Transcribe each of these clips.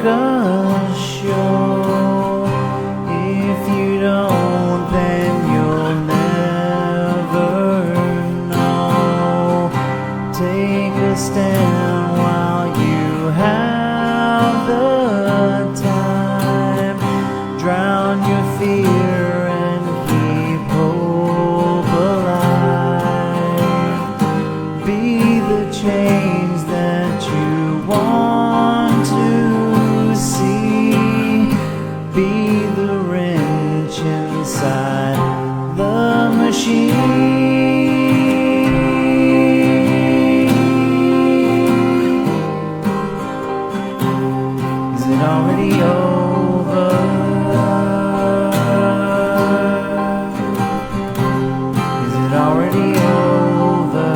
a show. If you don't, then you'll never know. Take a stand while you have the time. Drown your fear and keep hope alive. Be the change that you want to see. Be the wrench inside the machine. Is it already over? Is it already over?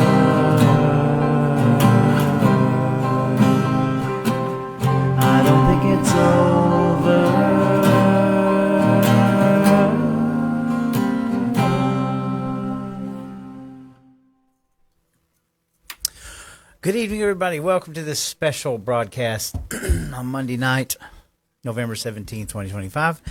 I don't think it's over. Good evening, everybody. Welcome to this special broadcast on Monday night, November 17th, 2025.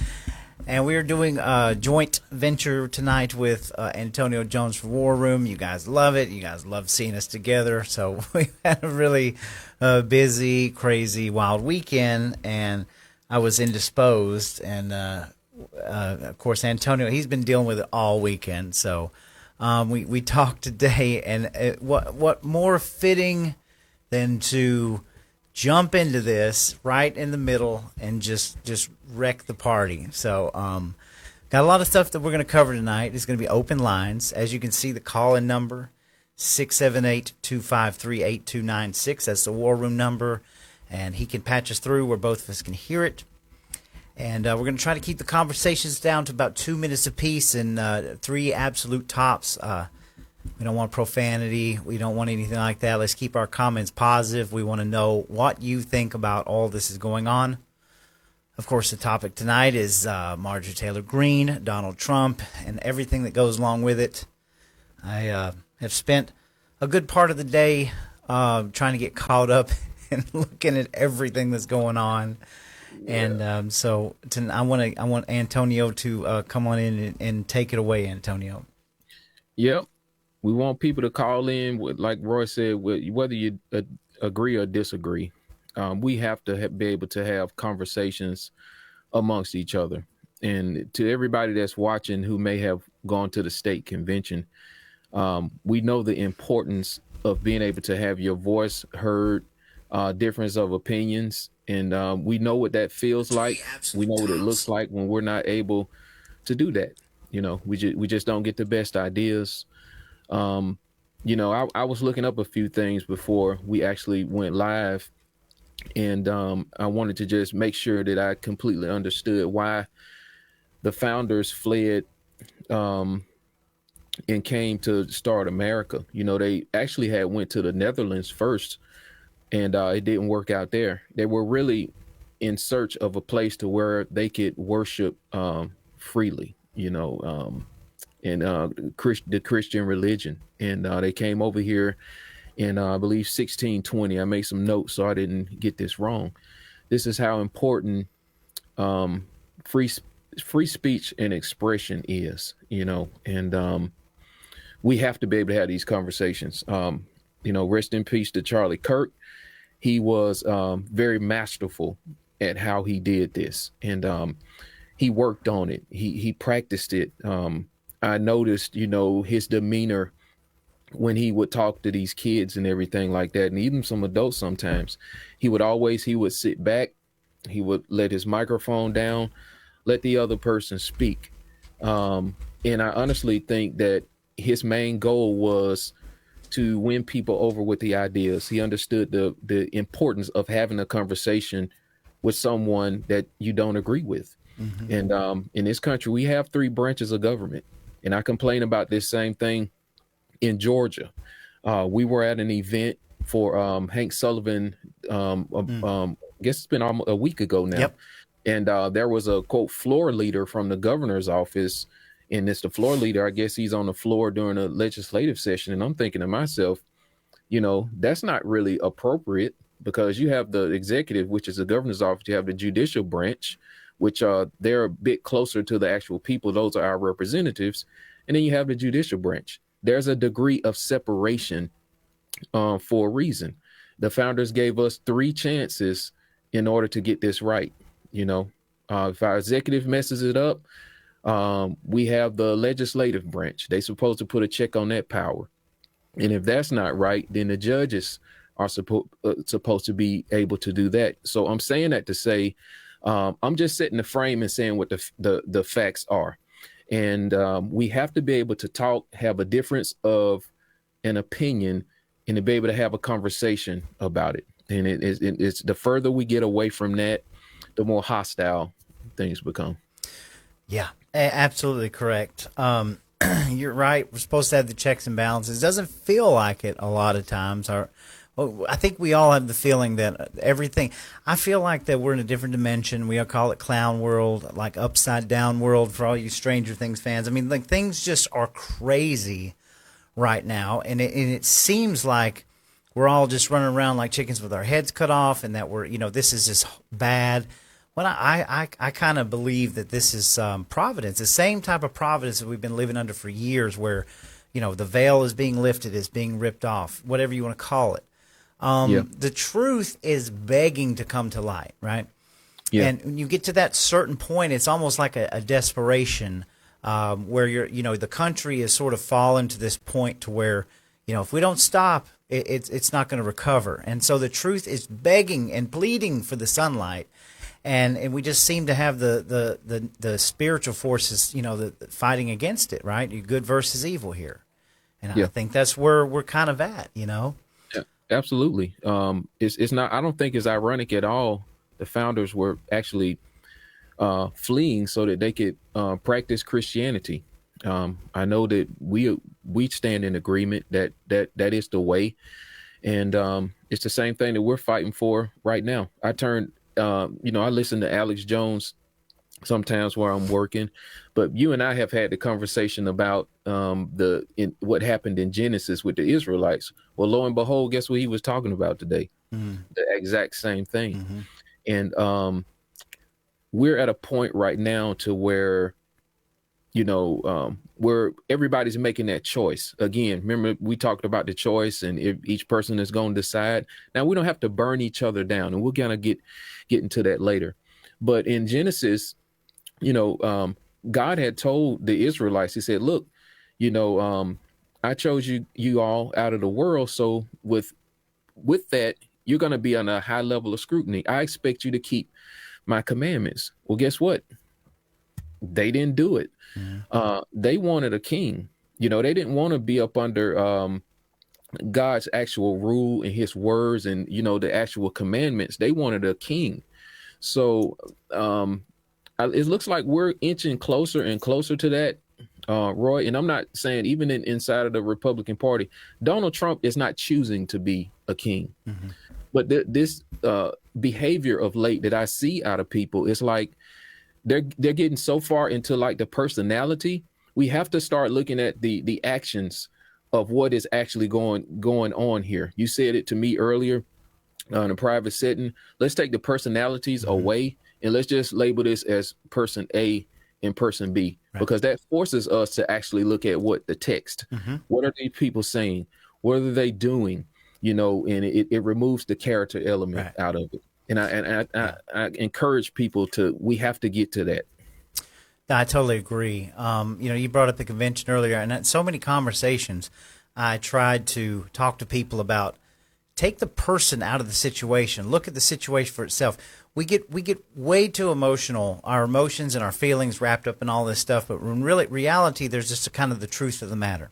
And we are doing a joint venture tonight with Antonio Jones for War Room. You guys love it. You guys love seeing us together. So we've had a really busy, crazy, wild weekend, and I was indisposed. And, of course, Antonio, he's been dealing with it all weekend. So we talked today, and what more fitting than to jump into this right in the middle and just wreck the party. So got a lot of stuff that we're going to cover tonight. It's going to be open lines. As you can see, the call-in number, 678-253-8296. That's the War Room number, and he can patch us through where both of us can hear it. And we're going to try to keep the conversations down to about 2 minutes apiece and 3 absolute tops. We don't want profanity. We don't want anything like that. Let's keep our comments positive. We want to know what you think about all this is going on. Of course, the topic tonight is Marjorie Taylor Greene, Donald Trump, and everything that goes along with it. I have spent a good part of the day trying to get caught up and looking at everything that's going on. And so I want Antonio to come on in and take it away, Antonio. Yep. We want people to call in with, like Roy said, whether you agree or disagree. We have to be able to have conversations amongst each other. And to everybody that's watching who may have gone to the state convention, we know the importance of being able to have your voice heard, difference of opinions. And we know what that feels like. We know what it looks like when we're not able to do that. You know, we just don't get the best ideas. You know, I was looking up a few things before we actually went live, and I wanted to just make sure that I completely understood why the founders fled and came to start America. You know, they actually went to the Netherlands first, and it didn't work out there. They were really in search of a place to where they could worship freely, you know, in the Christian religion. And they came over here in, I believe, 1620. I made some notes so I didn't get this wrong. This is how important free speech and expression is, you know, and we have to be able to have these conversations. You know, rest in peace to Charlie Kirk. He was very masterful at how he did this, and he worked on it. He practiced it. I noticed, you know, his demeanor when he would talk to these kids and everything like that, and even some adults sometimes. He would sit back, he would let his microphone down, let the other person speak. And I honestly think that his main goal was to win people over with the ideas. He understood the importance of having a conversation with someone that you don't agree with. Mm-hmm. And in this country, we have 3 branches of government. And I complain about this same thing in Georgia. We were at an event for Hank Sullivan, I guess it's been almost a week ago now. Yep. And there was a, quote, floor leader from the governor's office. And it's the floor leader. I guess he's on the floor during a legislative session. And I'm thinking to myself, you know, that's not really appropriate. because you have the executive, which is the governor's office. You have the judicial branch, which they're a bit closer to the actual people. Those are our representatives. And then you have the judicial branch. There's a degree of separation for a reason. The founders gave us 3 chances in order to get this right. You know, if our executive messes it up, we have the legislative branch. They're supposed to put a check on that power. And if that's not right, then the judges are supposed to be able to do that. So I'm saying that to say, I'm just setting the frame and saying what the facts are. And we have to be able to talk, have a difference of an opinion, and to be able to have a conversation about it. And it's the further we get away from that, the more hostile things become. Yeah, absolutely correct. You're right. We're supposed to have the checks and balances. Doesn't feel like it a lot of times. I think we all have the feeling that everything. I feel like that we're in a different dimension. We all call it clown world, like upside down world for all you Stranger Things fans. I mean, like things just are crazy right now, and it seems like we're all just running around like chickens with our heads cut off, and that we're this is just bad. Well, I kind of believe that this is providence, the same type of providence that we've been living under for years, where the veil is being lifted, is being ripped off, whatever you want to call it. The truth is begging to come to light, right? Yeah. And when you get to that certain point, it's almost like a desperation where the country has sort of fallen to this point to where, if we don't stop, it's not going to recover. And so the truth is begging and pleading for the sunlight. And we just seem to have the spiritual forces, fighting against it, right? Good versus evil here. And I think that's where we're kind of at, Yeah, absolutely. It's not, I don't think it's ironic at all. The founders were actually fleeing so that they could practice Christianity. I know that we stand in agreement that is the way. And it's the same thing that we're fighting for right now. I listen to Alex Jones sometimes while I'm working, but you and I have had the conversation about what happened in Genesis with the Israelites. Well, lo and behold, guess what he was talking about today? The exact same thing. And we're at a point right now to where, where everybody's making that choice. Again, remember we talked about the choice and if each person is going to decide. Now we don't have to burn each other down, and we're going to get into that later. But in Genesis, God had told the Israelites, he said, look, I chose you all out of the world. So with that, you're going to be on a high level of scrutiny. I expect you to keep my commandments. Well, guess what? They didn't do it. They wanted a king. They didn't want to be up under God's actual rule and his words and, the actual commandments. They wanted a king. So it looks like we're inching closer and closer to that, Roy. And I'm not saying even inside of the Republican Party, Donald Trump is not choosing to be a king. But this behavior of late that I see out of people is like they're getting so far into like the personality. We have to start looking at the actions of what is actually going on here. You said it to me earlier in a private setting. Let's take the personalities away and let's just label this as person A and person B, because that forces us to actually look at what the text, what are these people saying? What are they doing? And it removes the character element out of it. And I encourage people we have to get to that. I totally agree. You brought up the convention earlier, and in so many conversations, I tried to talk to people about take the person out of the situation, look at the situation for itself. We get way too emotional, our emotions and our feelings wrapped up in all this stuff, but in reality, there's just a kind of the truth of the matter.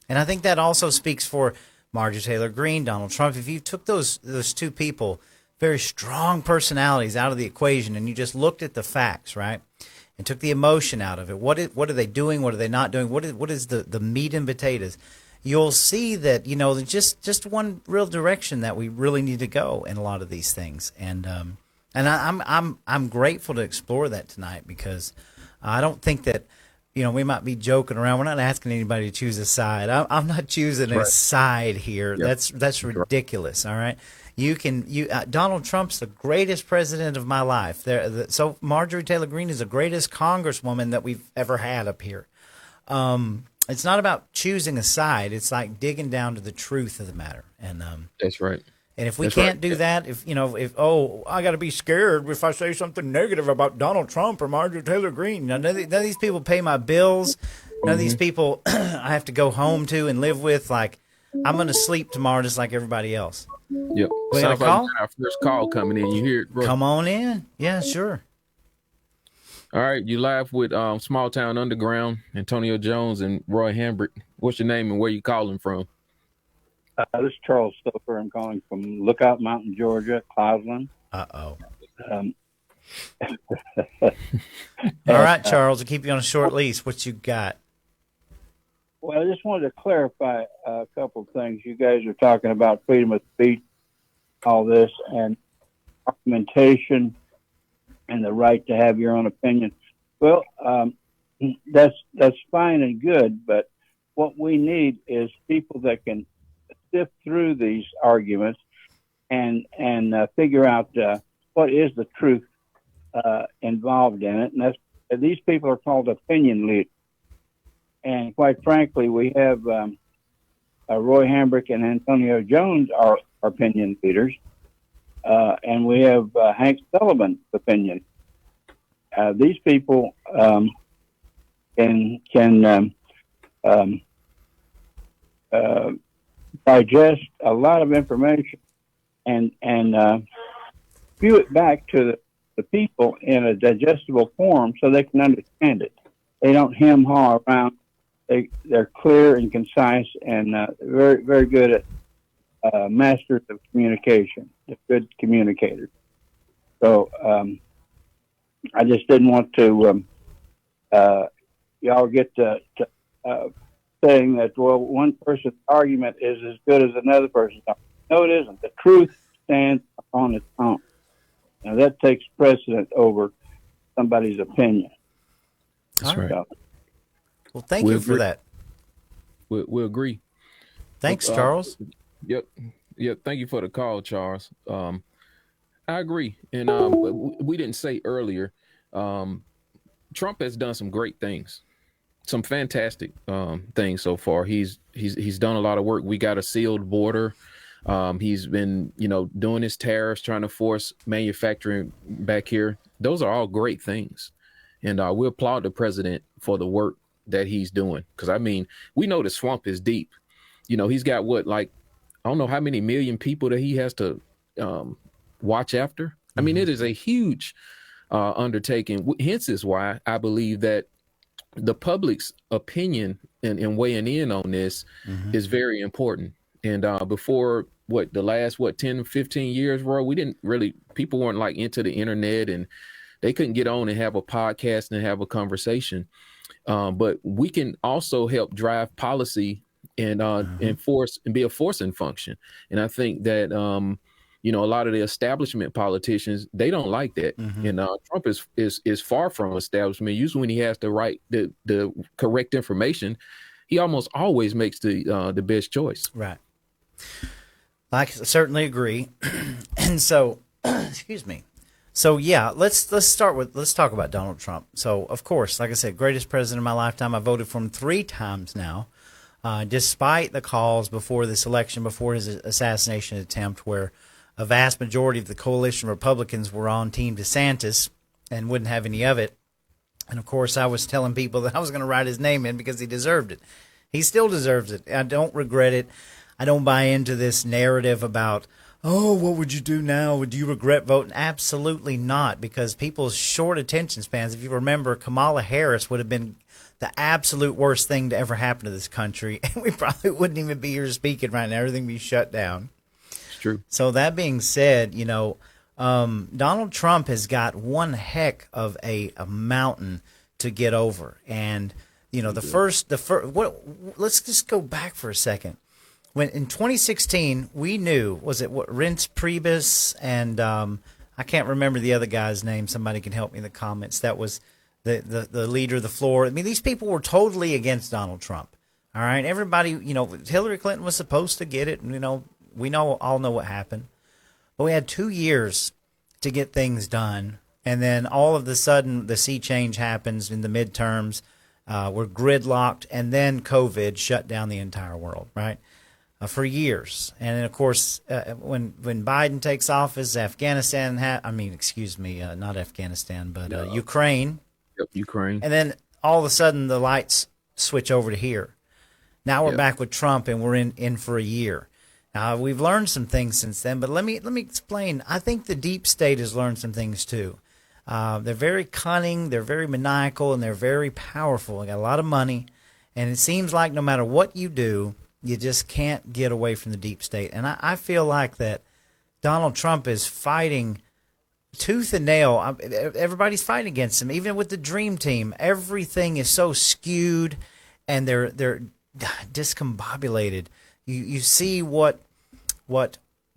And I think that also speaks for Marjorie Taylor Greene, Donald Trump. If you took those two people, very strong personalities, out of the equation, and you just looked at the facts, right, and took the emotion out of it, what are they doing? What are they not doing? What is the meat and potatoes? You'll see that there's just one real direction that we really need to go in a lot of these things, and I'm grateful to explore that tonight, because I don't think that. We might be joking around. We're not asking anybody to choose a side. I'm not choosing a side here. Yep. That's ridiculous. All right. Donald Trump's the greatest president of my life. So Marjorie Taylor Greene is the greatest congresswoman that we've ever had up here. It's not about choosing a side. It's like digging down to the truth of the matter. And that's right. And if we can't do that, if I got to be scared if I say something negative about Donald Trump or Marjorie Taylor Greene. None of these people pay my bills. None of these people I have to go home to and live with. Like, I'm going to sleep tomorrow just like everybody else. Yep. We got a call? Like our first call coming in. You hear it, bro? Come on in. Yeah, sure. All right, you live with Small Town Underground, Antonio Jones and Roy Hambrick. What's your name and where you calling from? This is Charles Stoker. I'm calling from Lookout Mountain, Georgia, Cleveland. Uh-oh. All right, Charles, I'll keep you on a short leash. What you got? Well, I just wanted to clarify a couple of things. You guys are talking about freedom of speech, all this, and argumentation and the right to have your own opinion. Well, that's fine and good, but what we need is people that can sift through these arguments and figure out what is the truth involved in it. And these people are called opinion leaders. And quite frankly, we have Roy Hambrick and Antonio Jones are opinion leaders. And we have Hank Sullivan's opinion. These people can digest a lot of information and spew it back to the people in a digestible form so they can understand it. They don't hem-haw around. They're clear and concise and very, very good at masters of communication. They're good communicators. So I just didn't want to y'all get to saying that, well, one person's argument is as good as another person's argument. No, it isn't. The truth stands on its own. Now, that takes precedent over somebody's opinion. That's right. Well, thank you for that. We'll agree. Thanks, Charles. Yep. Thank you for the call, Charles. I agree. And we didn't say earlier, Trump has done some great things, some fantastic things so far. He's done a lot of work. We got a sealed border. He's been, doing his tariffs, trying to force manufacturing back here. Those are all great things. And we applaud the president for the work that he's doing. Because, we know the swamp is deep. He's got I don't know how many million people that he has to watch after. It is a huge undertaking. Hence is why I believe that the public's opinion and weighing in on this is very important. And before the last 10, 15 years, Roy, people weren't into the internet and they couldn't get on and have a podcast and have a conversation. But we can also help drive policy and enforce and be a forcing function. And I think that, a lot of the establishment politicians, they don't like that. And Trump is far from establishment. Usually when he has to write the correct information, he almost always makes the best choice. Right. I certainly agree. And so, excuse me. So yeah, let's talk about Donald Trump. So of course, like I said, greatest president of my lifetime. I voted for him 3 times now, despite the calls before this election, before his assassination attempt, where a vast majority of the coalition Republicans were on Team DeSantis and wouldn't have any of it. And of course, I was telling people that I was going to write his name in because he deserved it. He still deserves it. I don't regret it. I don't buy into this narrative about, oh, what would you do now? Would you regret voting? Absolutely not, because people's short attention spans, if you remember, Kamala Harris would have been the absolute worst thing to ever happen to this country, and we probably wouldn't even be here speaking right now. Everything would be shut down. It's true. So that being said, Donald Trump has got one heck of a mountain to get over. And, let's just go back for a second. When in 2016, we knew, Reince Priebus and I can't remember the other guy's name. Somebody can help me in the comments. That was the leader of the floor. These people were totally against Donald Trump. All right, everybody, Hillary Clinton was supposed to get it, and we all know what happened. But we had 2 years to get things done. And then all of a sudden, the sea change happens in the midterms. We're gridlocked, and then COVID shut down the entire world, right? For years. And then, of course, when Biden takes office, Afghanistan, not Afghanistan, but Ukraine. Yep, Ukraine. And then all of a sudden, the lights switch over to here. Now we're back with Trump, and we're in for a year. We've learned some things since then, but let me explain. I think the deep state has learned some things too. They're very cunning, they're very maniacal, and they're very powerful. They got a lot of money, and it seems like no matter what you do, you just can't get away from the deep state. And I feel like that Donald Trump is fighting tooth and nail. Everybody's fighting against him, even with the Dream Team. Everything is so skewed, and they're discombobulated. You see what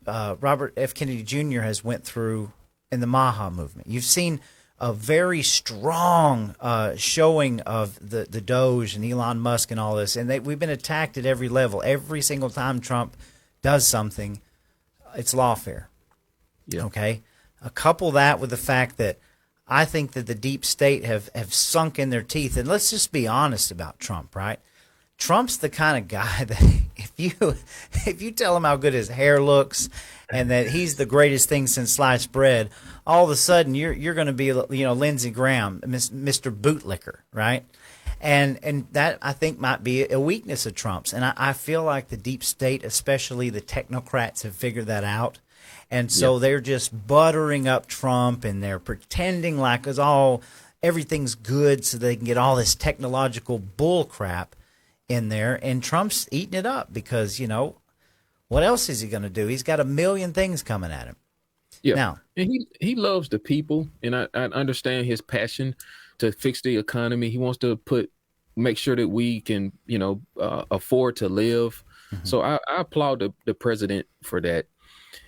Robert F. Kennedy Jr. has went through in the Maha movement. You've seen a very strong showing of the Doge and Elon Musk and all this, and we've been attacked at every level. Every single time Trump does something, it's lawfare. Yeah. Okay? Couple that with the fact that I think that the deep state have sunk in their teeth. And let's just be honest about Trump, right? Trump's the kind of guy that if you tell him how good his hair looks and that he's the greatest thing since sliced bread, all of a sudden you're going to be, Lindsey Graham, Mr. Bootlicker, right? And that I think might be a weakness of Trump's. And I feel like the deep state, especially the technocrats, have figured that out. And so they're just buttering up Trump, and they're pretending like everything's good so they can get all this technological bull crap in there. And Trump's eating it up because, what else is he going to do? He's got a million things coming at him. Yeah. Now, and he loves the people, and I understand his passion to fix the economy. He wants to make sure that we can, afford to live. Mm-hmm. So I applaud the president for that.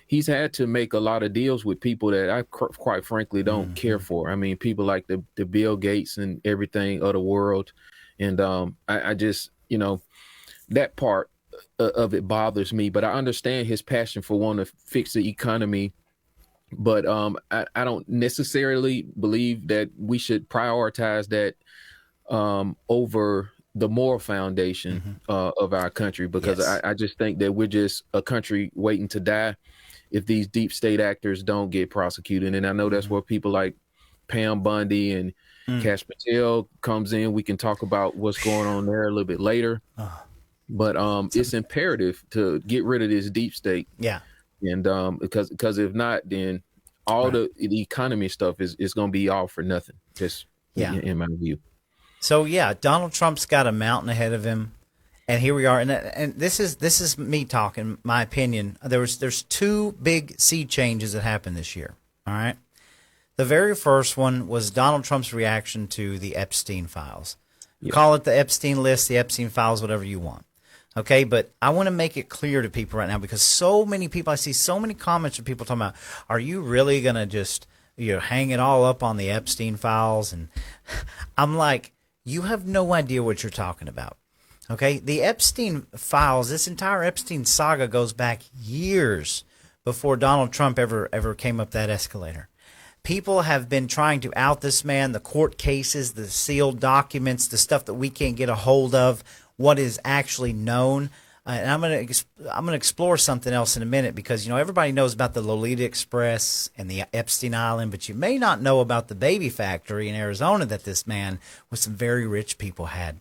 He's had to make a lot of deals with people that I quite frankly don't care for. I mean, people like the Bill Gates and everything of the world. And I just, that part of it bothers me. But I understand his passion for wanting to fix the economy. But I don't necessarily believe that we should prioritize that over the moral foundation of our country, because I just think that we're just a country waiting to die if these deep state actors don't get prosecuted. And I know that's where people like Pam Bundy and Cash Patel comes in. We can talk about what's going on there a little bit later. But it's imperative to get rid of this deep state. Yeah. And because if not, then all the economy stuff is going to be all for nothing, just in my view. So, Donald Trump's got a mountain ahead of him. And here we are, and this is me talking, my opinion. There's two big sea changes that happened this year. All right, the very first one was Donald Trump's reaction to the Epstein files. Call it the Epstein list, the Epstein files, whatever you want. Okay, but I want to make it clear to people right now, because so many people, I see so many comments of people talking about, are you really gonna just hang it all up on the Epstein files? And I'm like, you have no idea what you're talking about. Okay, the Epstein files, this entire Epstein saga goes back years before Donald Trump ever came up that escalator. People have been trying to out this man, the court cases, the sealed documents, the stuff that we can't get a hold of, what is actually known. And I'm gonna explore something else in a minute, because everybody knows about the Lolita Express and the Epstein Island, but you may not know about the baby factory in Arizona that this man with some very rich people had.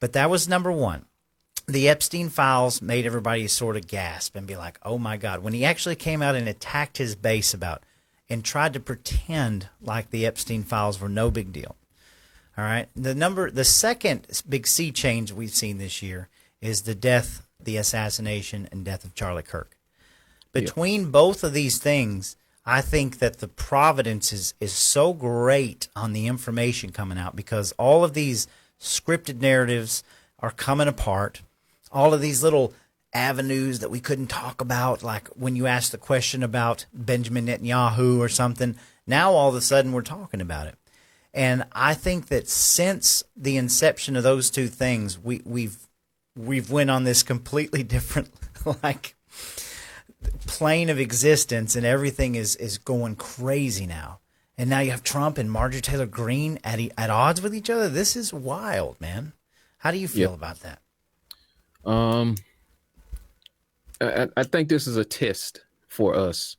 But that was number one. The Epstein files made everybody sort of gasp and be like, oh my God, when he actually came out and attacked his base and tried to pretend like the Epstein files were no big deal. All right. The second big sea change we've seen this year is the assassination and death of Charlie Kirk. Between both of these things, I think that the providence is so great on the information coming out, because all of these scripted narratives are coming apart. All of these little avenues that we couldn't talk about, like when you asked the question about Benjamin Netanyahu or something, now all of a sudden we're talking about it. And I think that since the inception of those two things, we've went on this completely different, like, plane of existence, and everything is going crazy now. And now you have Trump and Marjorie Taylor Greene at odds with each other. This is wild, man. How do you feel about that? I think this is a test for us,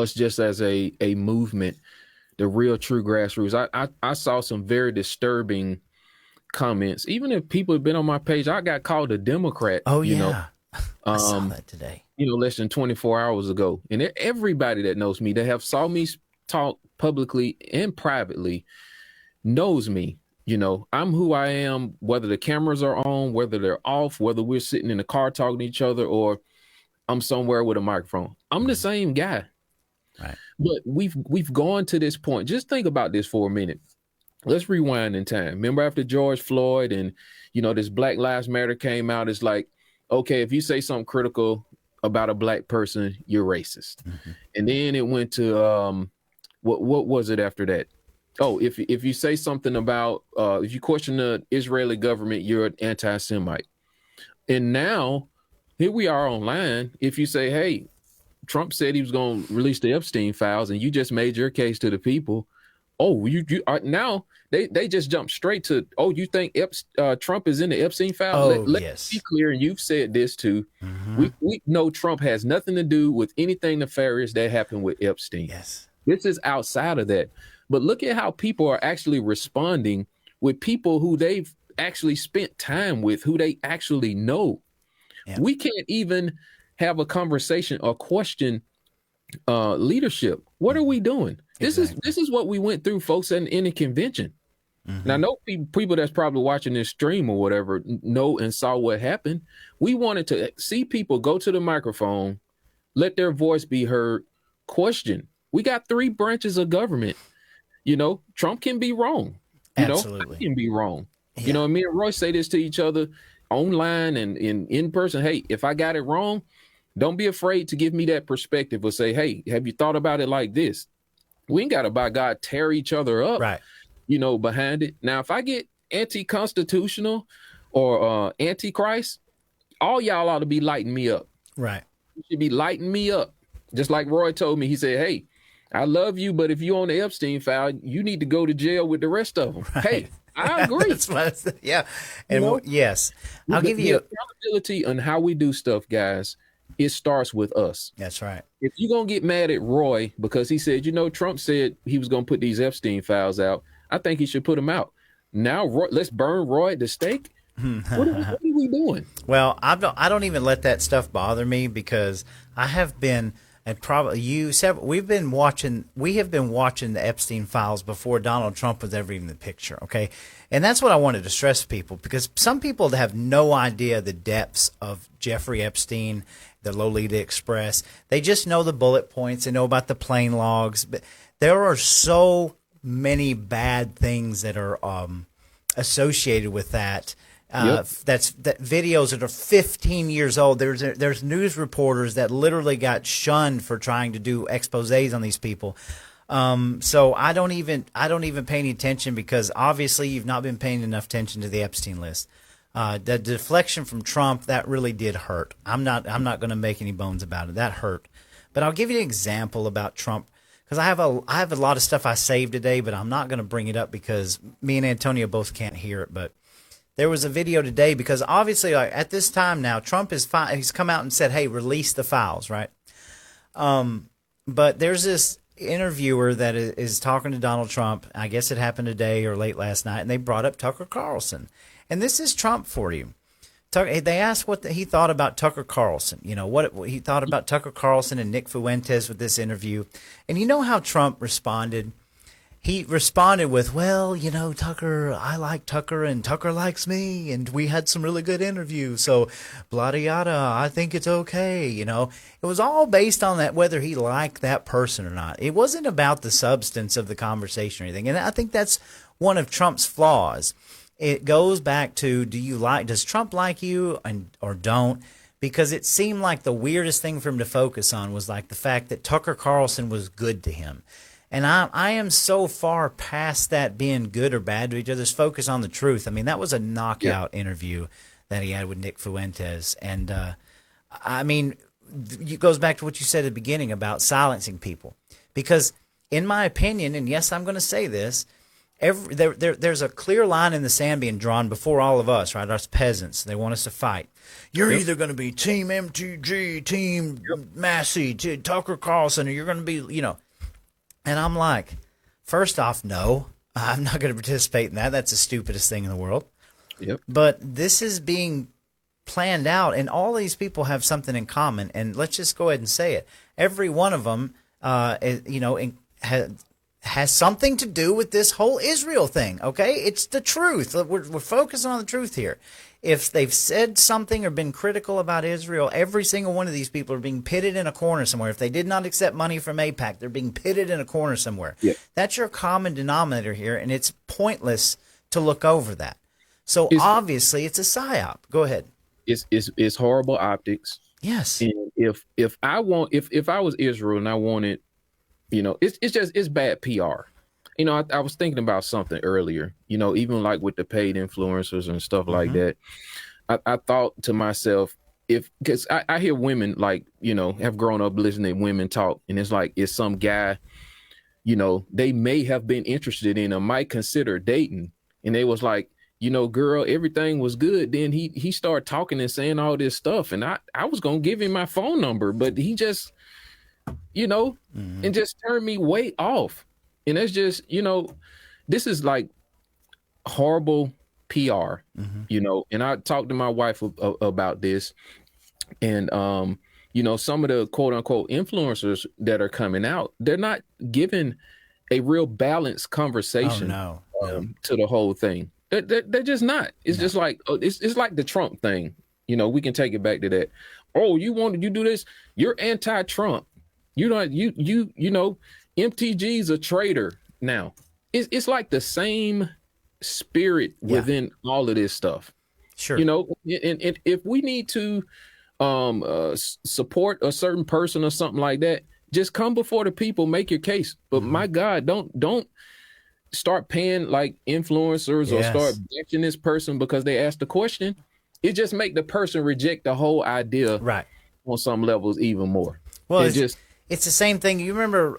just as a movement, the real true grassroots. I saw some very disturbing comments. Even if people have been on my page, I got called a Democrat. Oh, yeah. I saw that today. Less than 24 hours ago. And everybody that knows me, that have saw me talk publicly and privately, knows me. I'm who I am, whether the cameras are on, whether they're off, whether we're sitting in the car talking to each other, or I'm somewhere with a microphone. I'm the same guy. Right. But we've gone to this point. Just think about this for a minute. Let's rewind in time. Remember after George Floyd and, this Black Lives Matter came out, it's like, okay, if you say something critical about a black person, you're racist. Mm-hmm. And then it went to, what was it after that? Oh, if you say something about, if you question the Israeli government, you're an anti-Semite. And now here we are online. If you say, hey, Trump said he was going to release the Epstein files and you just made your case to the people. Oh, you are now they just jump straight to, oh, you think Trump is in the Epstein file? Let's be clear. And you've said this too. Mm-hmm. We know Trump has nothing to do with anything nefarious that happened with Epstein. Yes. This is outside of that. But look at how people are actually responding with people who they've actually spent time with, who they actually know. Yeah. We can't even have a conversation or question leadership. What are we doing? Exactly. This is what we went through, folks, in the convention. Mm-hmm. And I know people that's probably watching this stream or whatever know and saw what happened. We wanted to see people go to the microphone, let their voice be heard, question. We got 3 branches of government. Trump can be wrong. Absolutely. I can be wrong. Yeah. Me and Roy say this to each other online and in person. Hey, if I got it wrong, don't be afraid to give me that perspective or say, hey, have you thought about it like this? We ain't got to, by God, tear each other up, right? Behind it. Now, if I get anti-constitutional or antichrist, all y'all ought to be lighting me up. Right. You should be lighting me up. Just like Roy told me, he said, hey, I love you, but if you're on the Epstein file, you need to go to jail with the rest of them. Right. Hey, I agree. Yeah. And yes, I'll give you accountability on how we do stuff, guys. It starts with us. That's right. If you're going to get mad at Roy because he said, Trump said he was going to put these Epstein files out, I think he should put them out. Now, Roy, let's burn Roy at the stake. What are we doing? Well, I don't even let that stuff bother me because I have been, and probably we have been watching the Epstein files before Donald Trump was ever even in the picture. Okay. And that's what I wanted to stress to people, because some people have no idea the depths of Jeffrey Epstein, the Lolita Express. They just know the bullet points. They know about the plane logs. But there are so many bad things that are associated with that. That's videos that are 15 years old. There's news reporters that literally got shunned for trying to do exposés on these people. So I don't even pay any attention, because obviously you've not been paying enough attention to the Epstein list. The deflection from Trump, that really did hurt. I'm not going to make any bones about it. That hurt. But I'll give you an example about Trump, because I have a lot of stuff I saved today, but I'm not going to bring it up because me and Antonio both can't hear it. But there was a video today, because obviously at this time now, Trump he's come out and said, hey, release the files, right? But there's this interviewer that is talking to Donald Trump. I guess it happened today or late last night, and they brought up Tucker Carlson. And this is Trump for you. They asked what he thought about Tucker Carlson. What he thought about Tucker Carlson and Nick Fuentes with this interview. And you know how Trump responded? He responded with, well, Tucker, I like Tucker and Tucker likes me, and we had some really good interviews, so blah, yada, I think it's okay, It was all based on that, whether he liked that person or not. It wasn't about the substance of the conversation or anything, and I think that's one of Trump's flaws. It goes back to, does Trump like you or don't? Because it seemed like the weirdest thing for him to focus on was like the fact that Tucker Carlson was good to him. And I am so far past that being good or bad to each other. Just focus on the truth. I mean, that was a knockout interview that he had with Nick Fuentes. And, it goes back to what you said at the beginning about silencing people. Because in my opinion, and yes, I'm going to say this, there's a clear line in the sand being drawn before all of us, right? Us peasants. They want us to fight. You're either going to be Team MTG, Team Massey, Tucker Carlson, or you're going to be, you know. And I'm like, first off, no, I'm not going to participate in that. That's the stupidest thing in the world. Yep. But this is being planned out, and all these people have something in common. And let's just go ahead and say it. Every one of them, has something to do with this whole Israel thing. Okay, it's the truth. We're focusing on the truth here. If they've said something or been critical about Israel, every single one of these people are being pitted in a corner somewhere. If they did not accept money from AIPAC, they're being pitted in a corner somewhere. Yeah. That's your common denominator here, and it's pointless to look over that. So obviously, it's a psyop. Go ahead. It's horrible optics. Yes. And if I was Israel and I wanted, you know, it's bad PR. You know, I was thinking about something earlier, you know, even like with the paid influencers and stuff like that. I thought to myself, because I hear women, like, you know, have grown up listening to women talk, and it's like, it's some guy, you know, they may have been interested in or might consider dating. And they was like, you know, girl, everything was good. Then he started talking and saying all this stuff. And I was going to give him my phone number, but he just, you know, and just turned me way off. And that's just, you know, this is like horrible PR, you know. And I talked to my wife about this. And, you know, some of the quote unquote influencers that are coming out, they're not giving a real balanced conversation to the whole thing. They're just not. It's just like, it's like the Trump thing. You know, we can take it back to that. Oh, you do this? You're anti-Trump. You know, MTG's a traitor now. It's like the same spirit within all of this stuff. Sure. You know, and if we need to support a certain person or something like that, just come before the people, make your case. But my God, don't start paying like influencers or start benching this person because they asked the question. It just make the person reject the whole idea on some levels even more. Well, it's the same thing. You remember,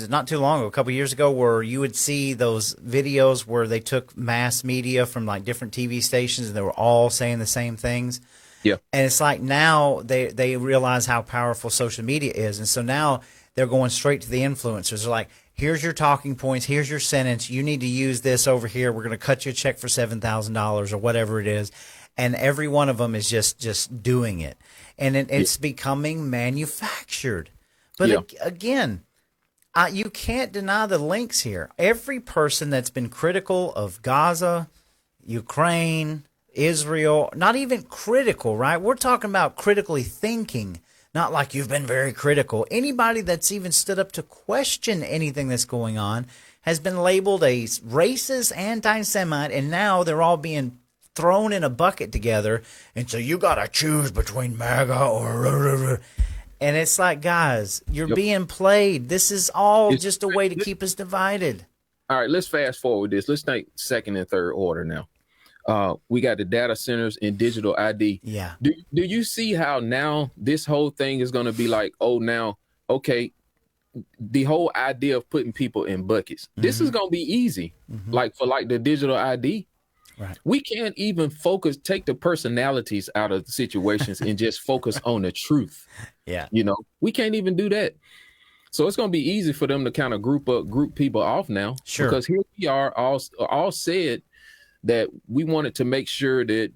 not too long ago, a couple years ago, where you would see those videos where they took mass media from like different TV stations and they were all saying the same things. Yeah. And it's like now they realize how powerful social media is. And so now they're going straight to the influencers. They're like, here's your talking points. Here's your sentence. You need to use this over here. We're going to cut you a check for $7,000 or whatever it is. And every one of them is just doing it. And it's becoming manufactured. But again, you can't deny the links here. Every person that's been critical of Gaza, Ukraine, Israel, not even critical, right? We're talking about critically thinking, not like you've been very critical. Anybody that's even stood up to question anything that's going on has been labeled a racist, anti-Semite, and now they're all being thrown in a bucket together. And so you got to choose between MAGA or... And it's like, guys, you're being played. This is all just a way to keep us divided. All right, let's fast forward this. Let's think second and third order now. We got the data centers and digital ID. Yeah. Do you see how now this whole thing is going to be like, oh, now, okay, the whole idea of putting people in buckets. This is going to be easy. Like for like the digital ID. Right. We can't even take the personalities out of the situations and just focus on the truth. Yeah. You know, we can't even do that. So it's going to be easy for them to kind of group people off now. Sure. Because here we are all said that we wanted to make sure that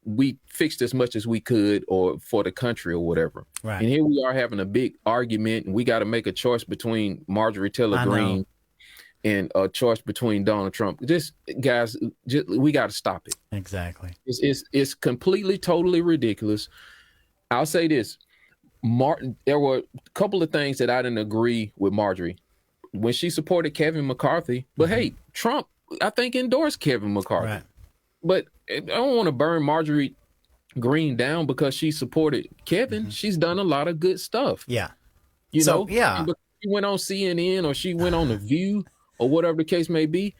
we fixed as much as we could or for the country or whatever. Right. And here we are having a big argument and we got to make a choice between Marjorie Taylor Greene and a choice between Donald Trump. Guys, we got to stop it. Exactly. It's completely, totally ridiculous. I'll say this. There were a couple of things that I didn't agree with Marjorie when she supported Kevin McCarthy. But hey, Trump, I think, endorsed Kevin McCarthy. Right. But I don't want to burn Marjorie Greene down because she supported Kevin. She's done a lot of good stuff. Yeah. You know? Yeah. She went on CNN or she went on The View or whatever the case may be.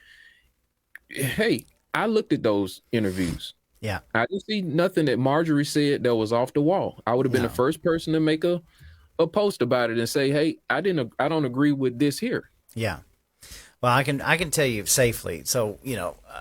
Hey, I looked at those interviews. Yeah. I didn't see nothing that Marjorie said that was off the wall. I would have been the first person to make a post about it and say, hey, I don't agree with this here. Yeah. Well, I can tell you safely. So,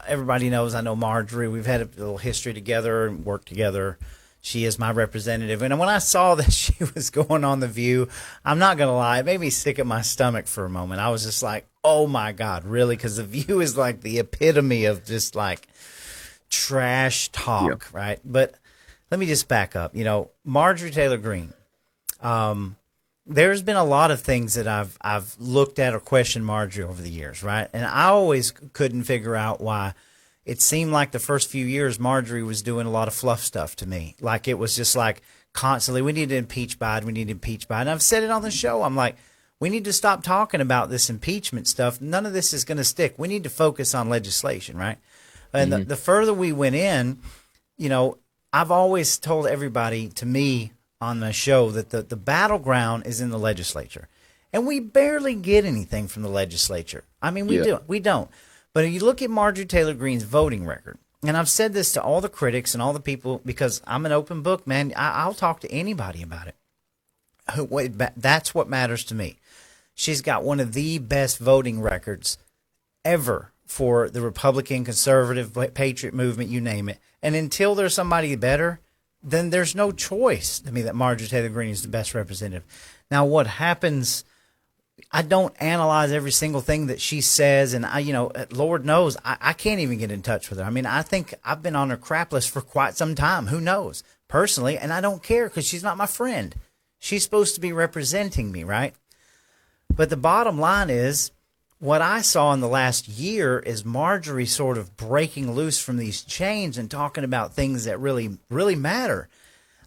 everybody knows I know Marjorie. We've had a little history together and worked together. She is my representative. And when I saw that she was going on The View, I'm not going to lie, it made me sick at my stomach for a moment. I was just like, oh my God, really? Because The View is like the epitome of just like trash talk, right? But let me just back up. Marjorie Taylor Greene, there's been a lot of things that I've looked at or questioned Marjorie over the years, right? And I always couldn't figure out why it seemed like the first few years Marjorie was doing a lot of fluff stuff to me. Like it was just like constantly, we need to impeach Biden, we need to impeach Biden. I've said it on the show. I'm like, we need to stop talking about this impeachment stuff. None of this is going to stick. We need to focus on legislation, right? And the further we went in, I've always told everybody, to me, on the show, that the battleground is in the legislature. And we barely get anything from the legislature. I mean, we don't. But if you look at Marjorie Taylor Greene's voting record, and I've said this to all the critics and all the people, because I'm an open book, man. I'll talk to anybody about it. That's what matters to me. She's got one of the best voting records ever for the Republican, conservative, patriot movement, you name it. And until there's somebody better, then there's no choice to me that Marjorie Taylor Greene is the best representative. Now, what happens, I don't analyze every single thing that she says, and Lord knows, I can't even get in touch with her. I mean, I think I've been on her crap list for quite some time. Who knows? Personally, and I don't care because she's not my friend. She's supposed to be representing me, right? But the bottom line is, what I saw in the last year is Marjorie sort of breaking loose from these chains and talking about things that really, really matter.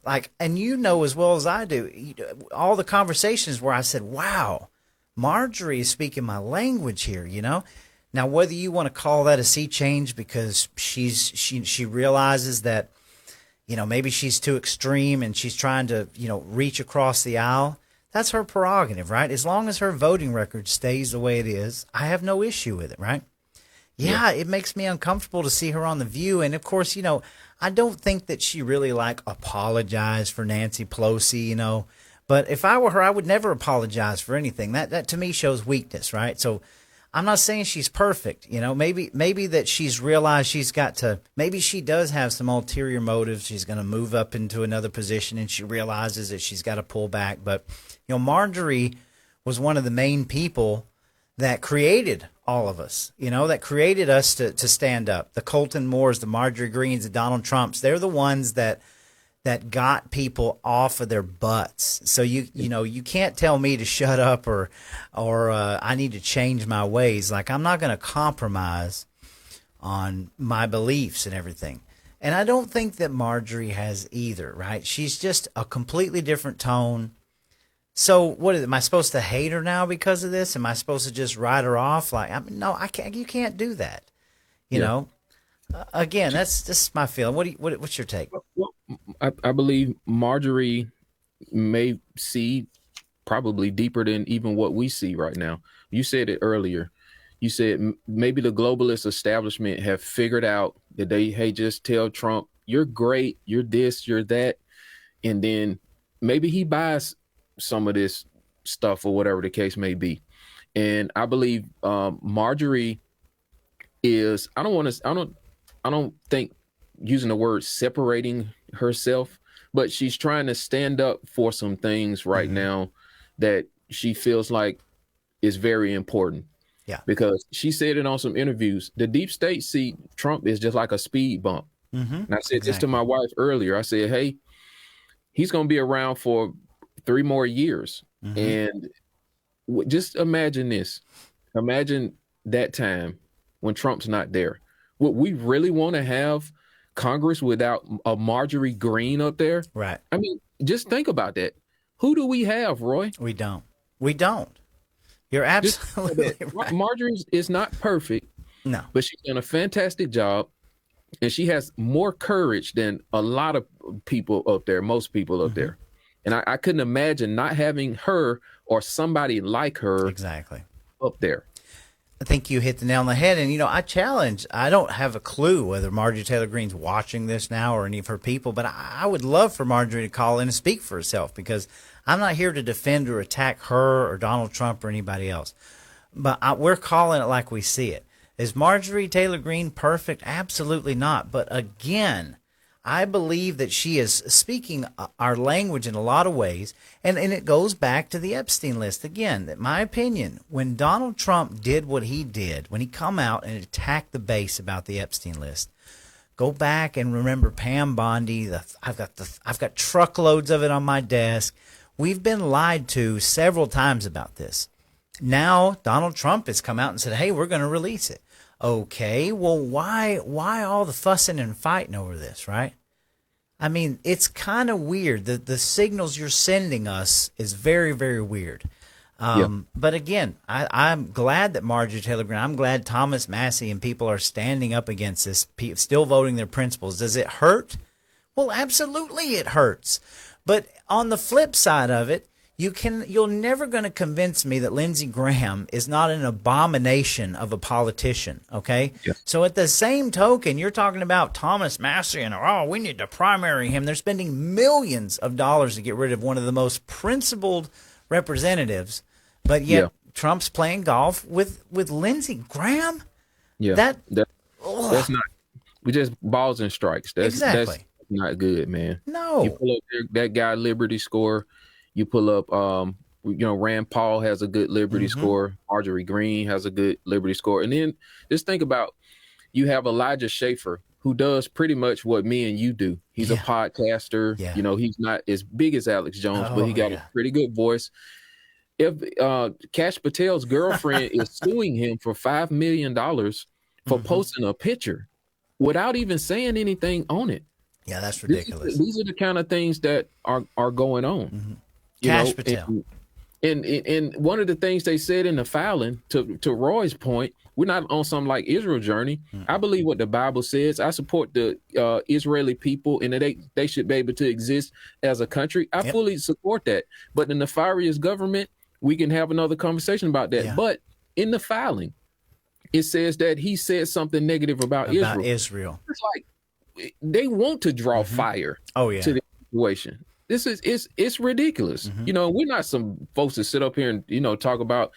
Like, and as well as I do, all the conversations where I said, wow, Marjorie is speaking my language here, Now, whether you want to call that a sea change because she realizes that, maybe she's too extreme and she's trying to, reach across the aisle, that's her prerogative, right? As long as her voting record stays the way it is, I have no issue with it, right? Yeah, it makes me uncomfortable to see her on The View. And, of course, I don't think that she really, apologized for Nancy Pelosi, But if I were her, I would never apologize for anything. That to me shows weakness, right? So I'm not saying she's perfect. Maybe that she's realized she's got to, maybe she does have some ulterior motives. She's going to move up into another position and she realizes that she's got to pull back. But, Marjorie was one of the main people that created all of us, that created us to stand up. The Colton Moores, the Marjorie Greenes, the Donald Trumps, they're the ones that got people off of their butts. So you can't tell me to shut up or I need to change my ways. Like, I'm not going to compromise on my beliefs and everything. And I don't think that Marjorie has either, right? She's just a completely different tone. So what is it? Am I supposed to hate her now because of this? Am I supposed to just write her off? No, I can't. You can't do that. You know. Again, that's my feeling. What's your take? Well, I believe Marjorie may see probably deeper than even what we see right now. You said it earlier. You said maybe the globalist establishment have figured out that hey, just tell Trump, you're great, you're this, you're that. And then maybe he buys some of this stuff or whatever the case may be. And I believe Marjorie is, I don't think using the word separating herself, but she's trying to stand up for some things right now that she feels like is very important. Yeah. Because she said it on some interviews. The deep state see Trump is just like a speed bump. And I said this to my wife earlier. I said, hey, he's going to be around for 3 more years. And just imagine this. Imagine that time when Trump's not there. Would we really want to have Congress without a Marjorie Greene up there? Right. I mean, just think about that. Who do we have, Roy? We don't. You're absolutely right. Marjorie is not perfect. No. But she's done a fantastic job. And she has more courage than a lot of people up there, most people up there. And I couldn't imagine not having her or somebody like her exactly up there. I think you hit the nail on the head. And, I don't have a clue whether Marjorie Taylor Greene's watching this now or any of her people, but I would love for Marjorie to call in and speak for herself, because I'm not here to defend or attack her or Donald Trump or anybody else. But we're calling it like we see it. Is Marjorie Taylor Greene perfect? Absolutely not. But again, I believe that she is speaking our language in a lot of ways, and it goes back to the Epstein list again. That my opinion, when Donald Trump did what he did, when he come out and attacked the base about the Epstein list, go back and remember Pam Bondi. I've got truckloads of it on my desk. We've been lied to several times about this. Now Donald Trump has come out and said, "Hey, we're going to release it." Okay, well, why all the fussing and fighting over this, right? I mean, it's kind of weird. The signals you're sending us is very, very weird. But again, I'm glad that Marjorie Taylor Greene, I'm glad Thomas Massey and people are standing up against this, still voting their principles. Does it hurt? Well, absolutely it hurts. But on the flip side of it, you're never going to convince me that Lindsey Graham is not an abomination of a politician, okay? Yeah. So at the same token, you're talking about Thomas Massey and, we need to primary him. They're spending millions of dollars to get rid of one of the most principled representatives, but yet Trump's playing golf with Lindsey Graham? Yeah, that's not – we just balls and strikes. That's not good, man. No. You pull up that guy Liberty score. You pull up, Rand Paul has a good Liberty score. Marjorie Greene has a good Liberty score. And then just think about, you have Elijah Schaffer, who does pretty much what me and you do. He's a podcaster. Yeah. He's not as big as Alex Jones, but he got a pretty good voice. If Kash Patel's girlfriend is suing him for $5 million for posting a picture without even saying anything on it. Yeah, that's ridiculous. These are the kind of things that are going on. Kash Patel. And one of the things they said in the filing, to Roy's point, we're not on some like Israel journey. I believe what the Bible says. I support the Israeli people, and that they should be able to exist as a country. I fully support that. But the nefarious government, we can have another conversation about that. But in the filing, it says that he said something negative about Israel. It's like they want to draw fire to the situation. It's ridiculous. We're not some folks that sit up here and, talk about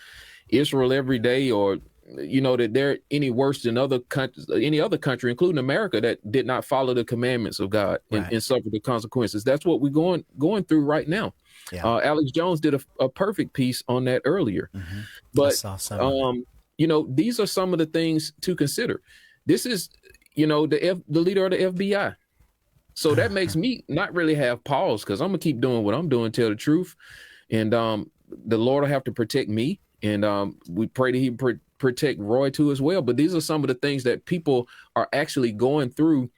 Israel every day, or, that they're any worse than any other country, including America, that did not follow the commandments of God and suffer the consequences. That's what we're going through right now. Yeah. Alex Jones did a perfect piece on that earlier. But, these are some of the things to consider. This is, the leader of the FBI. So that makes me not really have pause, because I'm going to keep doing what I'm doing, tell the truth. And the Lord will have to protect me. And we pray that he protect Roy too as well. But these are some of the things that people are actually going through